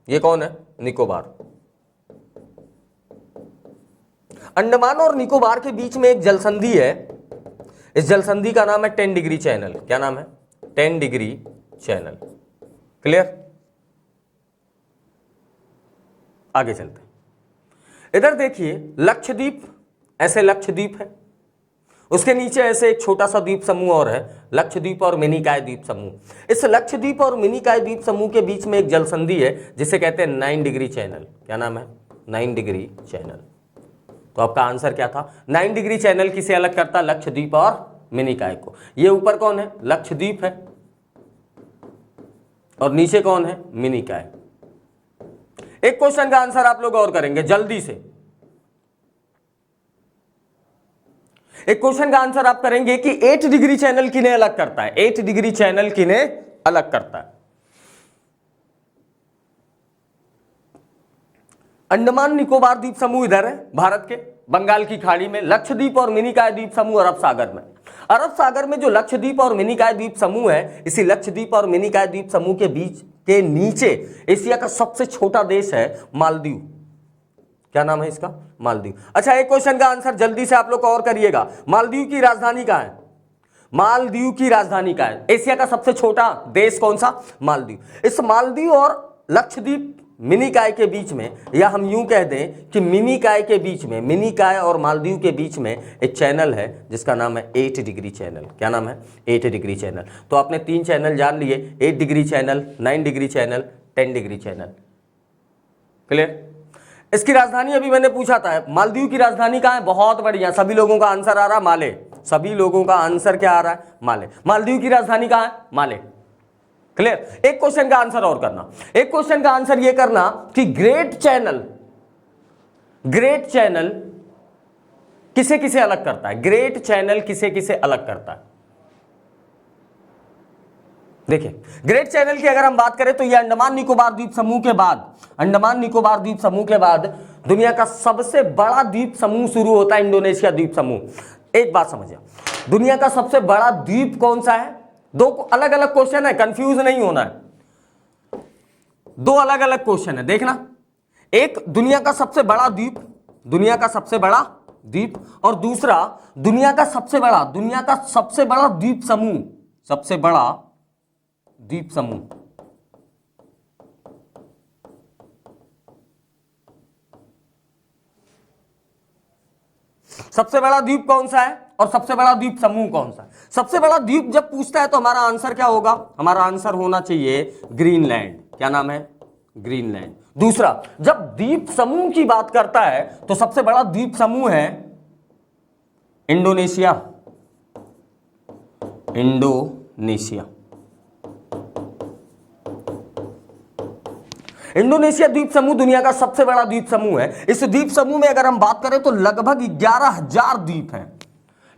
ये कौन है? निकोबार। अंडमान और निकोबार के बीच में एक जलसंधि है। इस जलसंधि का नाम है 10 डिग्री चैनल। क्या नाम है? 10 डिग्री चैनल। क्लियर? आगे चलते हैं। इधर देखिए, लक्षद्वीप, ऐसे लक्षद्वीप है। उसके नीचे ऐसे एक छोटा सा द्वीप समूह और है, लक्षद्वीप और मिनिकॉय द्वीप समूह। इस लक्षद्वीप और मिनिकॉय द्वीप समूह के बीच में एक जलसंधि है जिसे कहते हैं 9 डिग्री चैनल। क्या नाम है? 9 डिग्री चैनल। तो आपका आंसर क्या था? 9 डिग्री चैनल किसे अलग करता? लक्षद्वीप और मिनिकॉय को। ये ऊपर कौन है? लक्षद्वीप है, और नीचे कौन है? मिनिकॉय। एक क्वेश्चन का आंसर आप लोग और करेंगे जल्दी से। एक क्वेश्चन का आंसर आप करेंगे कि 8 डिग्री चैनल किन्हें अलग करता है? 8 डिग्री चैनल किन्हें अलग करता है? अंडमान निकोबार द्वीप समूह इधर है भारत के बंगाल की खाड़ी में, लक्षद्वीप और मिनिकॉय द्वीप समूह अरब सागर में। अरब सागर में जो लक्षद्वीप और मिनिकॉय द्वीप समूह है, इसी लक्षद्वीप और मिनिकॉय द्वीप समूह के बीच के नीचे एशिया का सबसे छोटा देश है मालदीव। क्या नाम है इसका? मालदीव। अच्छा, एक क्वेश्चन का आंसर जल्दी से आप लोग और करिएगा। मालदीव की राजधानी कहां है? मालदीव की राजधानी कहां है? एशिया का सबसे छोटा देश कौन सा? मालदीव। इस मालदीव और लक्षद्वीप मिनिकॉय के बीच में, या हम यूं कह दें कि मिनिकॉय के बीच में, मिनिकॉय और मालदीव के बीच में एक चैनल है जिसका नाम है 8 डिग्री चैनल। क्या नाम है? 8 डिग्री चैनल। तो आपने 3 चैनल जान लिए, 8 degree channel, 9 degree channel, 10 degree channel. Clear? इसकी राजधानी अभी मैंने पूछा था, मालदीव की राजधानी कहां है? बहुत बढ़िया, सभी लोगों का आंसर आ रहा है माले। सभी लोगों का आंसर क्या आ रहा है? माले। मालदीव की राजधानी कहां है? माले। क्लियर? एक क्वेश्चन का आंसर और करना। एक क्वेश्चन का आंसर यह करना कि ग्रेट चैनल किसे किसे अलग करता है? ग्रेट चैनल किसे किसे अलग करता है? देखिए, ग्रेट चैनल की अगर हम बात करें तो यह अंडमान निकोबार द्वीप समूह के बाद, अंडमान निकोबार द्वीप समूह के बाद दुनिया का सबसे बड़ा द्वीप समूह शुरू होता है, इंडोनेशिया द्वीप समूह। एक बात समझिए, दुनिया का सबसे बड़ा द्वीप कौन सा है? 2 अलग अलग क्वेश्चन है, कंफ्यूज नहीं होना है। 2 अलग अलग क्वेश्चन है, देखना। एक दुनिया का सबसे बड़ा द्वीप, दुनिया का सबसे बड़ा द्वीप, और दूसरा दुनिया का सबसे बड़ा द्वीप समूह, सबसे बड़ा द्वीप समूह। सबसे बड़ा द्वीप कौन सा है और सबसे बड़ा द्वीप समूह कौन सा है? सबसे बड़ा द्वीप जब पूछता है तो हमारा आंसर क्या होगा? हमारा आंसर होना चाहिए ग्रीनलैंड। क्या नाम है? ग्रीनलैंड। दूसरा, जब द्वीप समूह की बात करता है तो सबसे बड़ा द्वीप समूह है इंडोनेशिया। इंडोनेशिया द्वीप समूह दुनिया का सबसे बड़ा द्वीप समूह है। इस द्वीप समूह में अगर हम बात करें तो लगभग 11,000 द्वीप हैं।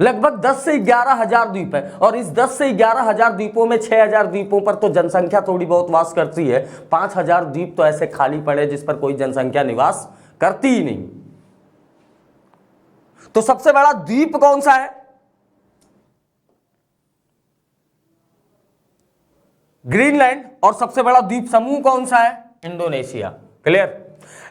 लगभग 10 से 11 हजार द्वीप है, और इस 10 से 11 हजार द्वीपों में 6,000 द्वीपों पर तो जनसंख्या थोड़ी बहुत वास करती है, 5,000 द्वीप तो ऐसे खाली पड़े जिस पर कोई जनसंख्या निवास करती ही नहीं। तो सबसे बड़ा द्वीप कौन सा है? ग्रीनलैंड। और सबसे बड़ा द्वीप समूह कौन सा है? इंडोनेशिया। क्लियर?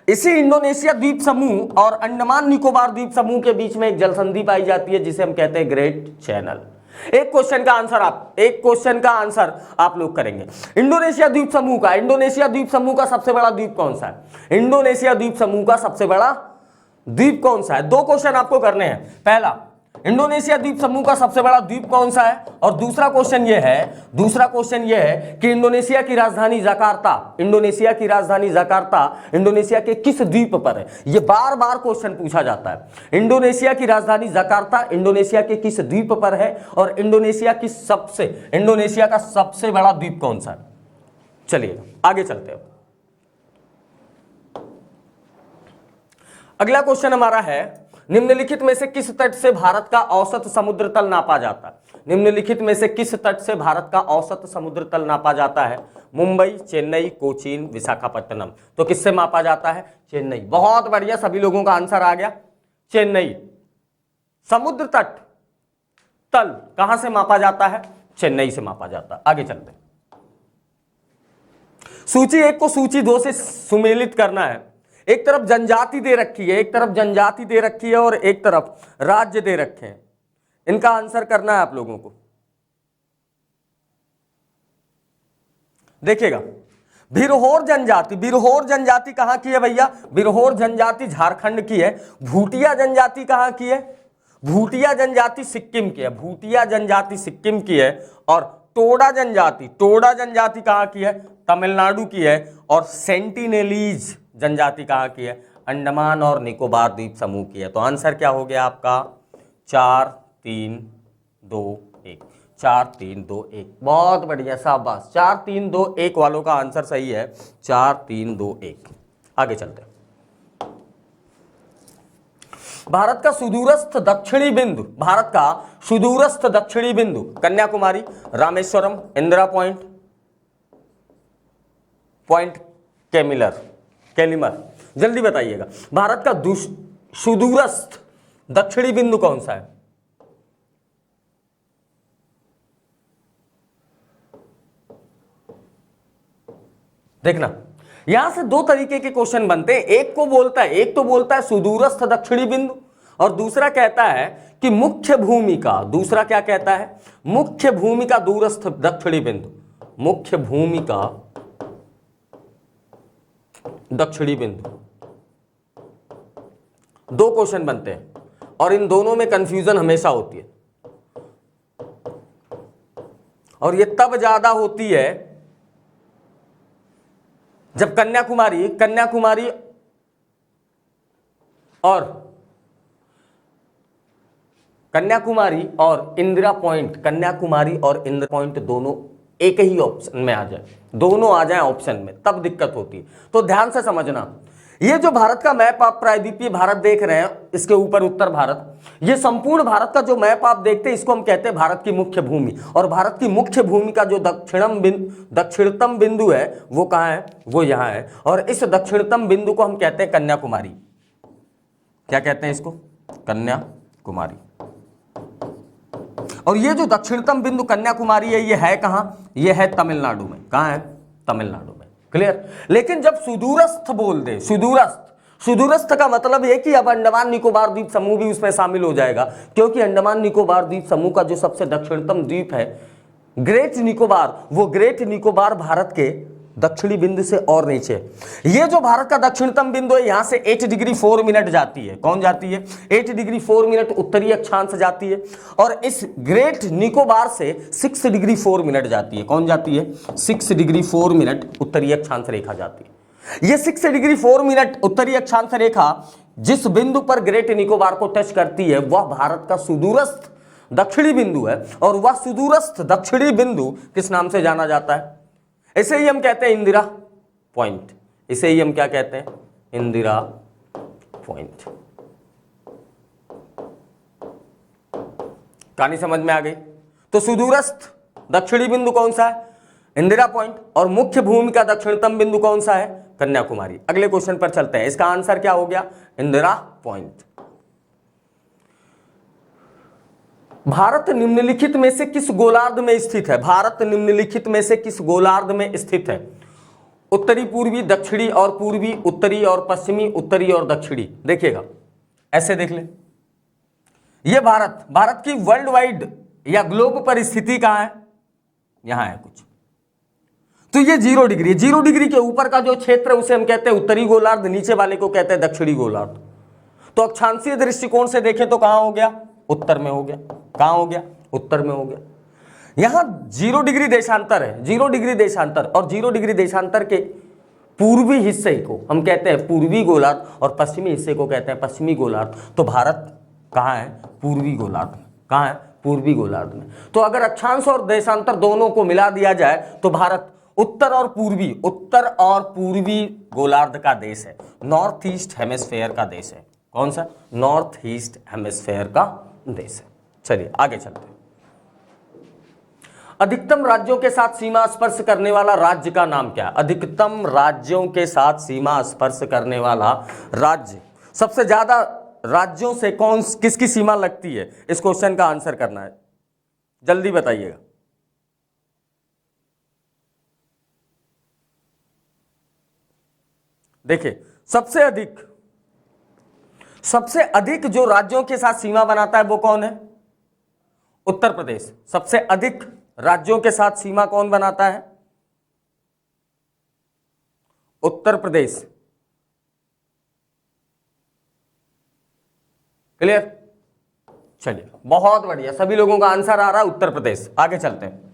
इसी इंडोनेशिया द्वीप समूह और अंडमान निकोबार द्वीप समूह के बीच में एक जलसंधि पाई जाती है जिसे हम कहते हैं ग्रेट चैनल। एक क्वेश्चन का आंसर आप लोग करेंगे। इंडोनेशिया द्वीप समूह का सबसे बड़ा द्वीप कौन सा है? इंडोनेशिया द्वीप समूह का सबसे बड़ा द्वीप कौन सा है? दो क्वेश्चन आपको करने हैं। पहला, इंडोनेशिया द्वीप समूह का सबसे बड़ा द्वीप कौन सा है, और दूसरा क्वेश्चन यह है कि इंडोनेशिया की राजधानी जकार्ता इंडोनेशिया के किस द्वीप पर है? यह बार बार क्वेश्चन पूछा जाता है। इंडोनेशिया की राजधानी जकार्ता इंडोनेशिया के किस द्वीप पर है, और इंडोनेशिया का सबसे बड़ा द्वीप कौन सा है? चलिए आगे चलते हैं। अगला क्वेश्चन हमारा है, निम्नलिखित में से किस तट से भारत का औसत समुद्र तल नापा जाता है? निम्नलिखित में से किस तट से भारत का औसत समुद्र तल नापा जाता है? मुंबई, चेन्नई, कोचीन, विशाखापट्टनम। तो किससे मापा जाता है? चेन्नई। बहुत बढ़िया, सभी लोगों का आंसर आ गया, चेन्नई। समुद्र तट तल कहां से मापा जाता है? चेन्नई से मापा जाता है। आगे चलते हैं। सूची 1 को सूची 2 से सुमेलित करना है। एक तरफ जनजाति दे रखी है, और एक तरफ राज्य दे रखे हैं। इनका आंसर करना है आप लोगों को। देखिएगा, बिरहोर जनजाति कहां की है भैया? बिरहोर जनजाति झारखंड की है। भूटिया जनजाति कहां की है? भूटिया जनजाति सिक्किम की है। और टोडा जनजाति कहां की है? तमिलनाडु की है। और सेंटिनेलीज जनजाति कहां की है? अंडमान और निकोबार द्वीप समूह की है। तो आंसर क्या हो गया आपका? 4 3 2 1। 4 3 2 1। बहुत बढ़िया, शाबाश। 4 3 2 1 वालों का आंसर सही है। 4 3 2 1। आगे चलते हैं। भारत का सुदूरस्थ दक्षिणी बिंदु कन्याकुमारी, रामेश्वरम, इंदिरा पॉइंट कैलिमर। जल्दी बताइएगा, भारत का सुदूरस्थ दक्षिणी बिंदु कौन सा है? देखना, यहां से दो तरीके के क्वेश्चन बनते हैं। एक तो बोलता है सुदूरस्थ दक्षिणी बिंदु, और दूसरा कहता है कि मुख्य भूमि का, दूसरा क्या कहता है? मुख्य भूमि का दूरस्थ दक्षिणी बिंदु, मुख्य भूमि का दक्षिणी बिंदु। दो क्वेश्चन बनते हैं, और इन दोनों में कंफ्यूजन हमेशा होती है, और ये तब ज्यादा होती है जब कन्याकुमारी और इंदिरा पॉइंट दोनों एक ही ऑप्शन में आ जाए, ऑप्शन में, तब दिक्कत होती है। तो ध्यान से समझना, ये जो भारत का मैप आप प्रायद्वीपीय भारत देख रहे हैं, इसके ऊपर उत्तर भारत, ये संपूर्ण भारत का जो मैप आप देखते हैं, इसको हम कहते हैं भारत की मुख्य भूमि। और भारत की मुख्य भूमि का जो दक्षिणतम बिंदु है वो कहाँ है? वो यहाँ है। और इस दक्षिणतम बिंदु को हम कहते हैं कन्याकुमारी। क्या कहते हैं इसको? कन्याकुमारी। और ये जो दक्षिणतम बिंदु कन्याकुमारी है, ये है कहां? ये है तमिलनाडु में। कहां है? तमिलनाडु में। क्लियर? लेकिन जब सुदूरस्थ बोल दे, सुदूरस्थ का मतलब है कि अब अंडमान निकोबार द्वीप समूह भी उसमें शामिल हो जाएगा, क्योंकि अंडमान निकोबार द्वीप समूह का जो सबसे दक्षिणतम द्वीप है ग्रेट निकोबार, वो ग्रेट निकोबार भारत के दक्षिणी बिंदु से और नीचे। ये जो भारत का दक्षिणतम बिंदु है, यहां से 8 डिग्री 4 मिनट जाती है। कौन जाती है? 8 डिग्री 4 मिनट उत्तरी अक्षांश जाती है। और इस ग्रेट निकोबार से 6 डिग्री 4 मिनट जाती है। कौन जाती है? 6 डिग्री 4 मिनट उत्तरी अक्षांश रेखा जाती है। ये 6 डिग्री 4 मिनट उत्तरी अक्षांश रेखा जिस बिंदु पर ग्रेट निकोबार को टच करती है, वह भारत का सुदूरस्थ दक्षिणी बिंदु है। और वह सुदूरस्थ दक्षिणी बिंदु किस नाम से जाना जाता है? इसे ही हम कहते हैं इंदिरा पॉइंट। इसे ही हम क्या कहते हैं? इंदिरा पॉइंट। कहानी समझ में आ गई। तो सुदूरस्थ दक्षिणी बिंदु कौन सा है? इंदिरा पॉइंट। और मुख्य भूमि का दक्षिणतम बिंदु कौन सा है? कन्याकुमारी। अगले क्वेश्चन पर चलते हैं। इसका आंसर क्या हो गया? इंदिरा पॉइंट। भारत निम्नलिखित में से किस गोलार्ध में स्थित है? भारत निम्नलिखित में से किस गोलार्ध में स्थित है? उत्तरी, पूर्वी, दक्षिणी और पूर्वी, उत्तरी और पश्चिमी, उत्तरी और दक्षिणी। देखिएगा, ऐसे देख ले। ये भारत की वर्ल्ड वाइड या ग्लोब पर स्थिति कहां है? यहां है कुछ। तो ये 0 डिग्री, 0 डिग्री के ऊपर का जो क्षेत्र है उसे हम कहते हैं उत्तरी गोलार्ध, नीचे वाले को कहते हैं दक्षिणी गोलार्ध। तो अक्षांशीय दृष्टिकोण से देखें तो कहां हो गया? उत्तर में हो गया। कहां हो गया? उत्तर में हो गया। यहां 0 डिग्री देशांतर है, 0 डिग्री देशांतर, और 0 डिग्री देशांतर के पूर्वी हिस्से को हम कहते हैं पूर्वी गोलार्ध और पश्चिमी हिस्से को कहते हैं पश्चिमी गोलार्ध। तो भारत कहां है? पूर्वी गोलार्ध में। कहां है? पूर्वी गोलार्ध में। तो अगर अक्षांश और देशांतर दोनों को मिला दिया जाए तो भारत उत्तर और पूर्वी गोलार्ध का देश है, नॉर्थ ईस्ट हेमिस्फेयर का देश है। कौन सा? नॉर्थ ईस्ट हेमिस्फेयर का देश है। चलिए आगे चलते हैं। अधिकतम राज्यों के साथ सीमा स्पर्श करने वाला राज्य का नाम क्या है? अधिकतम राज्यों के साथ सीमा स्पर्श करने वाला राज्य, सबसे ज्यादा राज्यों से किसकी सीमा लगती है? इस क्वेश्चन का आंसर करना है, जल्दी बताइएगा। देखिए, सबसे अधिक जो राज्यों के साथ सीमा बनाता है वो कौन है? उत्तर प्रदेश। सबसे अधिक राज्यों के साथ सीमा कौन बनाता है? उत्तर प्रदेश। क्लियर? चलिए, बहुत बढ़िया, सभी लोगों का आंसर आ रहा है उत्तर प्रदेश। आगे चलते हैं।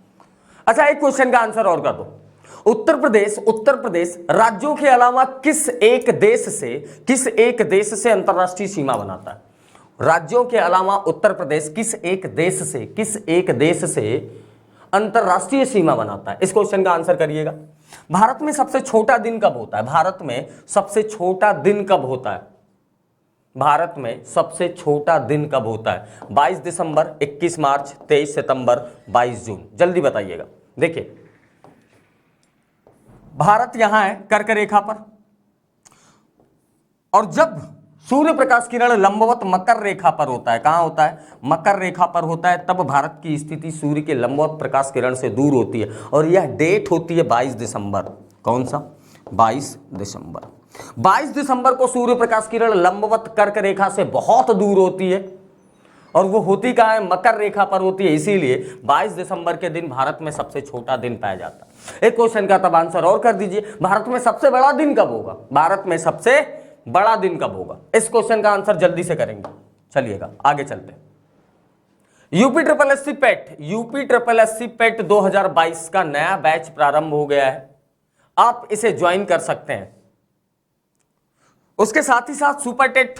अच्छा, एक क्वेश्चन का आंसर और कर दो। उत्तर प्रदेश राज्यों के अलावा किस एक देश से अंतरराष्ट्रीय सीमा बनाता है? राज्यों के अलावा उत्तर प्रदेश किस एक देश से अंतरराष्ट्रीय सीमा बनाता है? इस क्वेश्चन का आंसर करिएगा। भारत में सबसे छोटा दिन कब होता है? भारत में सबसे छोटा दिन कब होता है? भारत में सबसे छोटा दिन कब होता है? 22 दिसंबर, 21 मार्च, 23 सितंबर, 22 जून। जल्दी बताइएगा। देखिए, भारत यहां है कर्क रेखा पर, और जब सूर्य प्रकाश किरण लंबवत मकर रेखा पर होता है, कहां होता है? मकर रेखा पर होता है, तब भारत की स्थिति सूर्य के लंबवत प्रकाश किरण से दूर होती है, और यह डेट होती है 22 दिसंबर। कौन सा? 22 दिसंबर। 22 दिसंबर को सूर्य प्रकाश किरण लंबवत कर्क रेखा से बहुत दूर होती है, और वो होती कहां है? मकर रेखा पर होती है। इसीलिए 22 दिसंबर के दिन भारत में सबसे छोटा दिन पाया जाता है। एक क्वेश्चन का तब आंसर और कर दीजिए, भारत में सबसे बड़ा दिन कब होगा? भारत में सबसे बड़ा दिन कब होगा? इस क्वेश्चन का आंसर जल्दी से करेंगे। चलिएगा आगे चलते हैं। यूपी ट्रिपल एससी पेट 2022 का नया बैच प्रारंभ हो गया है, आप इसे ज्वाइन कर सकते हैं। उसके साथ ही साथ सुपर टेट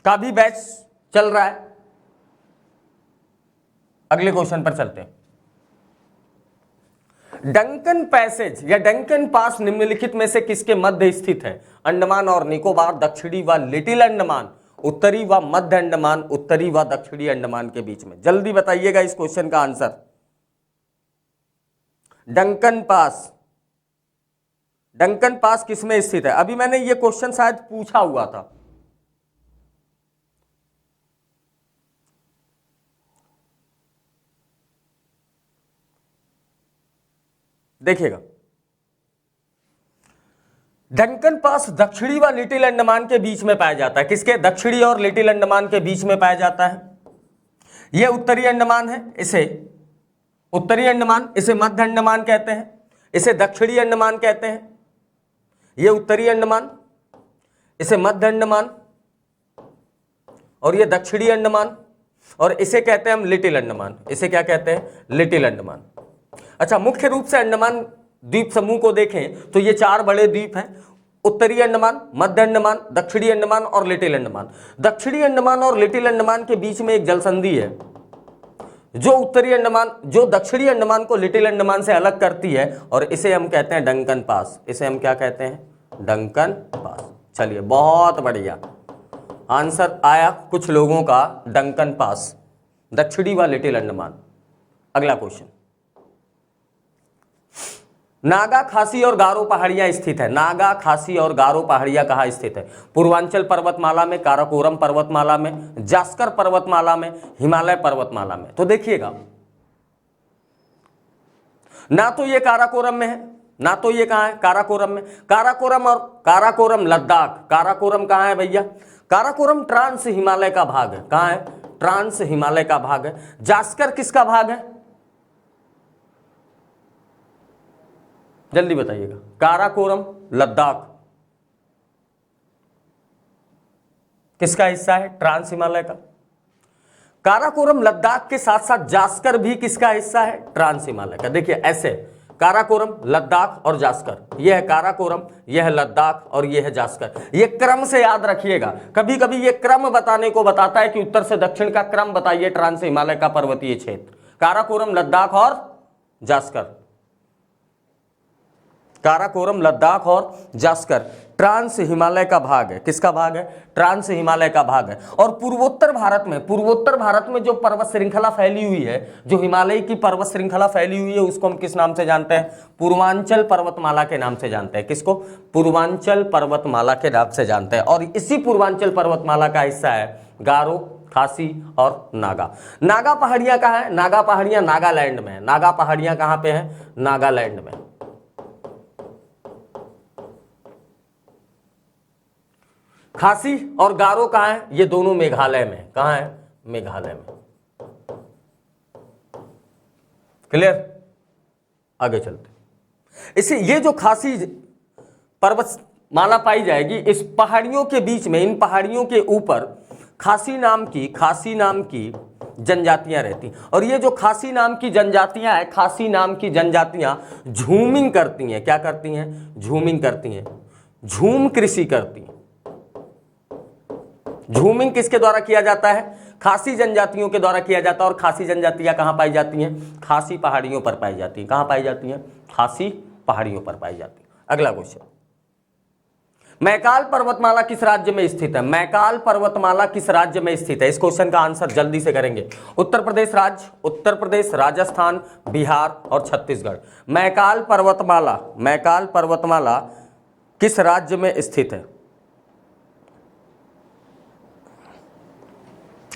का भी बैच चल रहा है। अगले क्वेश्चन पर चलते हैं। डंकन पैसेज या डंकन पास निम्नलिखित में से किसके मध्य स्थित है? अंडमान और निकोबार, दक्षिणी व लिटिल अंडमान, उत्तरी व मध्य अंडमान, उत्तरी व दक्षिणी अंडमान के बीच में। जल्दी बताइएगा इस क्वेश्चन का आंसर। डंकन पास किसमें स्थित है? अभी मैंने ये क्वेश्चन शायद पूछा हुआ था। देखिएगा, डंकन पास दक्षिणी व लिटिल अंडमान के बीच में पाया जाता है। किसके? दक्षिणी और लिटिल अंडमान के बीच में पाया जाता है। यह उत्तरी अंडमान है, इसे उत्तरी अंडमान, इसे मध्य अंडमान कहते हैं, इसे दक्षिणी अंडमान कहते हैं। यह उत्तरी अंडमान, इसे मध्य अंडमान, और यह दक्षिणी अंडमान, और इसे कहते हैं हम लिटिल अंडमान। इसे क्या कहते हैं? लिटिल अंडमान। अच्छा, मुख्य रूप से अंडमान द्वीप समूह को देखें तो ये 4 बड़े द्वीप हैं, उत्तरी अंडमान, मध्य अंडमान, दक्षिणी अंडमान और लिटिल अंडमान। दक्षिणी अंडमान और लिटिल अंडमान के बीच में एक जलसंधि है जो दक्षिणी अंडमान को लिटिल अंडमान से अलग करती है, और इसे हम कहते हैं डंकन पास। इसे हम क्या कहते हैं? Duncan pass. चलिए, बहुत बढ़िया आंसर आया कुछ लोगों का डंकन पास। दक्षिणी व लिटिल अंडमान। अगला क्वेश्चन, नागा, खासी और गारो पहाड़ियां स्थित है। नागा, खासी और गारो पहाड़ियां कहाँ स्थित है? पूर्वांचल पर्वतमाला में, काराकोरम पर्वतमाला में, जास्कर पर्वतमाला में, हिमालय पर्वतमाला में। तो देखिएगा, ना तो ये काराकोरम में है, ना तो ये कहां है, काराकोरम में। काराकोरम लद्दाख। काराकोरम कहां है भैया? काराकोरम ट्रांस हिमालय का भाग है। कहां है? ट्रांस हिमालय का भाग है। जास्कर किसका भाग है? जल्दी बताइएगा। काराकोरम लद्दाख किसका हिस्सा है? ट्रांस हिमालय का। काराकोरम लद्दाख के साथ साथ जास्कर भी किसका हिस्सा है? ट्रांस हिमालय का। देखिए ऐसे, काराकोरम, लद्दाख और जास्कर। यह है काराकोरम, यह है लद्दाख और यह है जास्कर। यह क्रम से याद रखिएगा। कभी कभी यह क्रम बताने को बताता है कि उत्तर से दक्षिण का क्रम बताइए ट्रांस हिमालय का पर्वतीय क्षेत्र। काराकोरम, लद्दाख और जास्कर। काराकोरम, लद्दाख और जास्कर ट्रांस हिमालय का भाग है। किसका भाग है? ट्रांस हिमालय का भाग है। और पूर्वोत्तर भारत में जो पर्वत श्रृंखला फैली हुई है, जो हिमालय की पर्वत श्रृंखला फैली हुई है, उसको हम किस नाम से जानते हैं? पूर्वांचल पर्वतमाला के नाम से जानते हैं। किसको? पूर्वांचल पर्वतमाला के नाम से जानते हैं। और इसी पूर्वांचल पर्वतमाला का हिस्सा है गारो, खासी और नागा। नागा पहाड़ियां कहाँ है? नागा पहाड़ियां नागालैंड में है। नागा पहाड़ियां कहाँ पे है? नागालैंड में। खासी और गारो कहाँ है? ये दोनों मेघालय में। कहाँ है? मेघालय में। क्लियर? आगे चलते। इसे ये जो खासी पर्वतमाला पाई जाएगी, इस पहाड़ियों के बीच में, इन पहाड़ियों के ऊपर खासी नाम की जनजातियां रहती। और ये जो खासी नाम की जनजातियां हैं, खासी नाम की जनजातियां झूमिंग करती हैं। क्या करती हैं? झूमिंग करती हैं। झूम कृषि करती हैं। झूमिंग किसके द्वारा किया जाता है? खासी जनजातियों के द्वारा किया जाता है। और खासी जनजातियां कहां पाई जाती हैं? खासी पहाड़ियों पर पाई जाती हैं। कहां पाई जाती हैं? खासी पहाड़ियों पर पाई जाती हैं। अगला क्वेश्चन, मैकाल पर्वतमाला किस राज्य में स्थित है? मैकाल पर्वतमाला किस राज्य में स्थित है? इस क्वेश्चन का आंसर जल्दी से करेंगे। उत्तर प्रदेश राज्य, उत्तर प्रदेश, राजस्थान, बिहार और छत्तीसगढ़। मैकाल पर्वतमाला किस राज्य में स्थित है?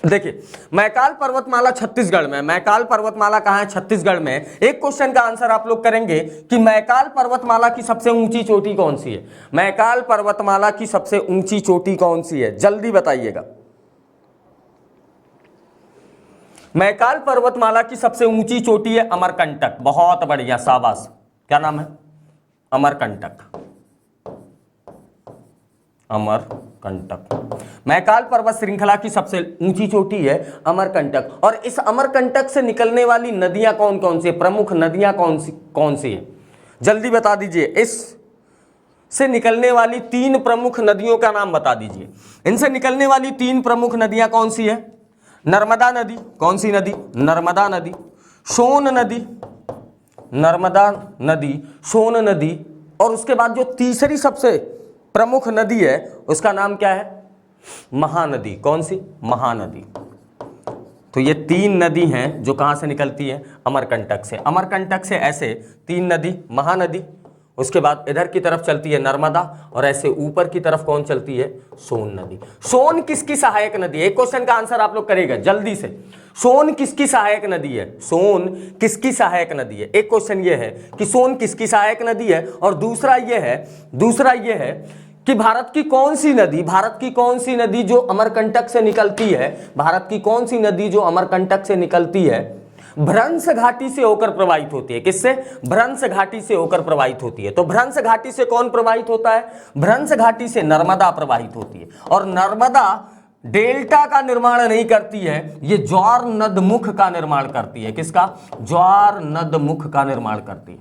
देखिए, मैकाल पर्वतमाला छत्तीसगढ़ में। मैकाल पर्वतमाला कहां है? छत्तीसगढ़ में। एक क्वेश्चन का आंसर आप लोग करेंगे कि मैकाल पर्वतमाला की सबसे ऊंची चोटी कौन सी है? मैकाल पर्वतमाला की सबसे ऊंची चोटी कौन सी है? जल्दी बताइएगा। मैकाल पर्वतमाला की सबसे ऊंची चोटी है अमरकंटक। बहुत बढ़िया, शाबाश। क्या नाम है? अमरकंटक। अमरकंटक मैकाल पर्वत श्रृंखला की सबसे ऊंची चोटी है अमरकंटक। और इस अमरकंटक से निकलने वाली नदियां कौन कौन सी, प्रमुख नदियां कौन सी है? जल्दी बता दीजिए। इस से निकलने वाली 3 प्रमुख नदियों का नाम बता दीजिए। इनसे निकलने वाली 3 प्रमुख नदियां कौन सी है? नर्मदा नदी। कौन सी नदी? नर्मदा नदी। सोन नदी, नर्मदा नदी, सोन नदी। और उसके बाद जो तीसरी सबसे प्रमुख नदी है उसका नाम क्या है? महानदी। कौन सी? महानदी। तो ये 3 नदी हैं जो कहां से निकलती है? अमरकंटक से। अमरकंटक से ऐसे 3 नदी, महानदी, उसके बाद इधर की तरफ चलती है नर्मदा, और ऐसे ऊपर की तरफ कौन चलती है? सोन नदी। सोन किसकी सहायक नदी है? एक क्वेश्चन का आंसर आप लोग करेगा जल्दी से। सोन किसकी सहायक नदी है? सोन किसकी सहायक नदी है? एक क्वेश्चन ये है कि सोन किसकी सहायक नदी है, और दूसरा ये है कि भारत की कौन सी नदी जो अमरकंटक से निकलती है? भारत की कौन सी नदी जो अमरकंटक से निकलती है? भ्रंश घाटी से होकर प्रवाहित होती है। किससे? भ्रंश घाटी से होकर प्रवाहित होती है। तो भ्रंश घाटी से कौन प्रवाहित होता है? भ्रंश घाटी से नर्मदा प्रवाहित होती है। और नर्मदा डेल्टा का निर्माण नहीं करती है, ये ज्वार नदमुख का निर्माण करती है। किसका? ज्वार नदमुख का निर्माण करती है।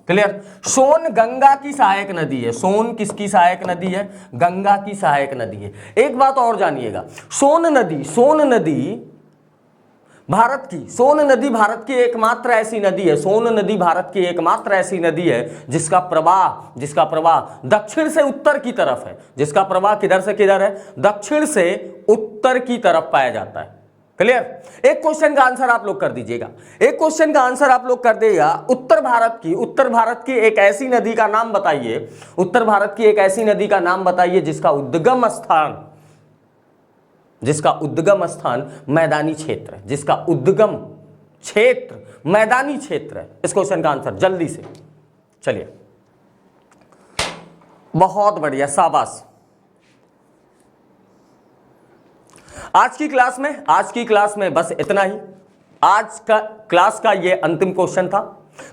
क्लियर? सोन गंगा की सहायक नदी है। सोन किसकी सहायक नदी है? गंगा की सहायक नदी है। एक बात और जानिएगा, सोन नदी भारत की एकमात्र ऐसी नदी है। सोन नदी भारत की एकमात्र ऐसी नदी है जिसका प्रवाह दक्षिण से उत्तर की तरफ है। जिसका प्रवाह किधर से किधर है? दक्षिण से उत्तर की तरफ पाया जाता है। क्लियर। एक क्वेश्चन का आंसर आप लोग कर दीजिएगा, एक क्वेश्चन का आंसर आप लोग कर देगा। उत्तर भारत की एक ऐसी नदी का नाम बताइए, उत्तर भारत की एक ऐसी नदी का नाम बताइए जिसका उद्गम स्थान मैदानी क्षेत्र है, जिसका उद्गम क्षेत्र मैदानी क्षेत्र है। इस क्वेश्चन का आंसर जल्दी से, चलिए बहुत बढ़िया, शाबाश। आज की क्लास में बस इतना ही। आज का क्लास का ये अंतिम क्वेश्चन था।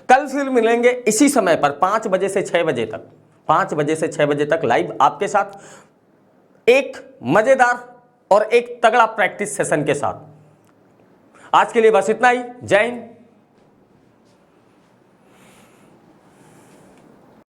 कल फिर मिलेंगे इसी समय पर 5 बजे से 6 बजे तक, 5 बजे से 6 बजे तक लाइव आपके साथ, एक मजेदार और एक तगड़ा प्रैक्टिस सेशन के साथ। आज के लिए बस इतना ही। जय हिंद।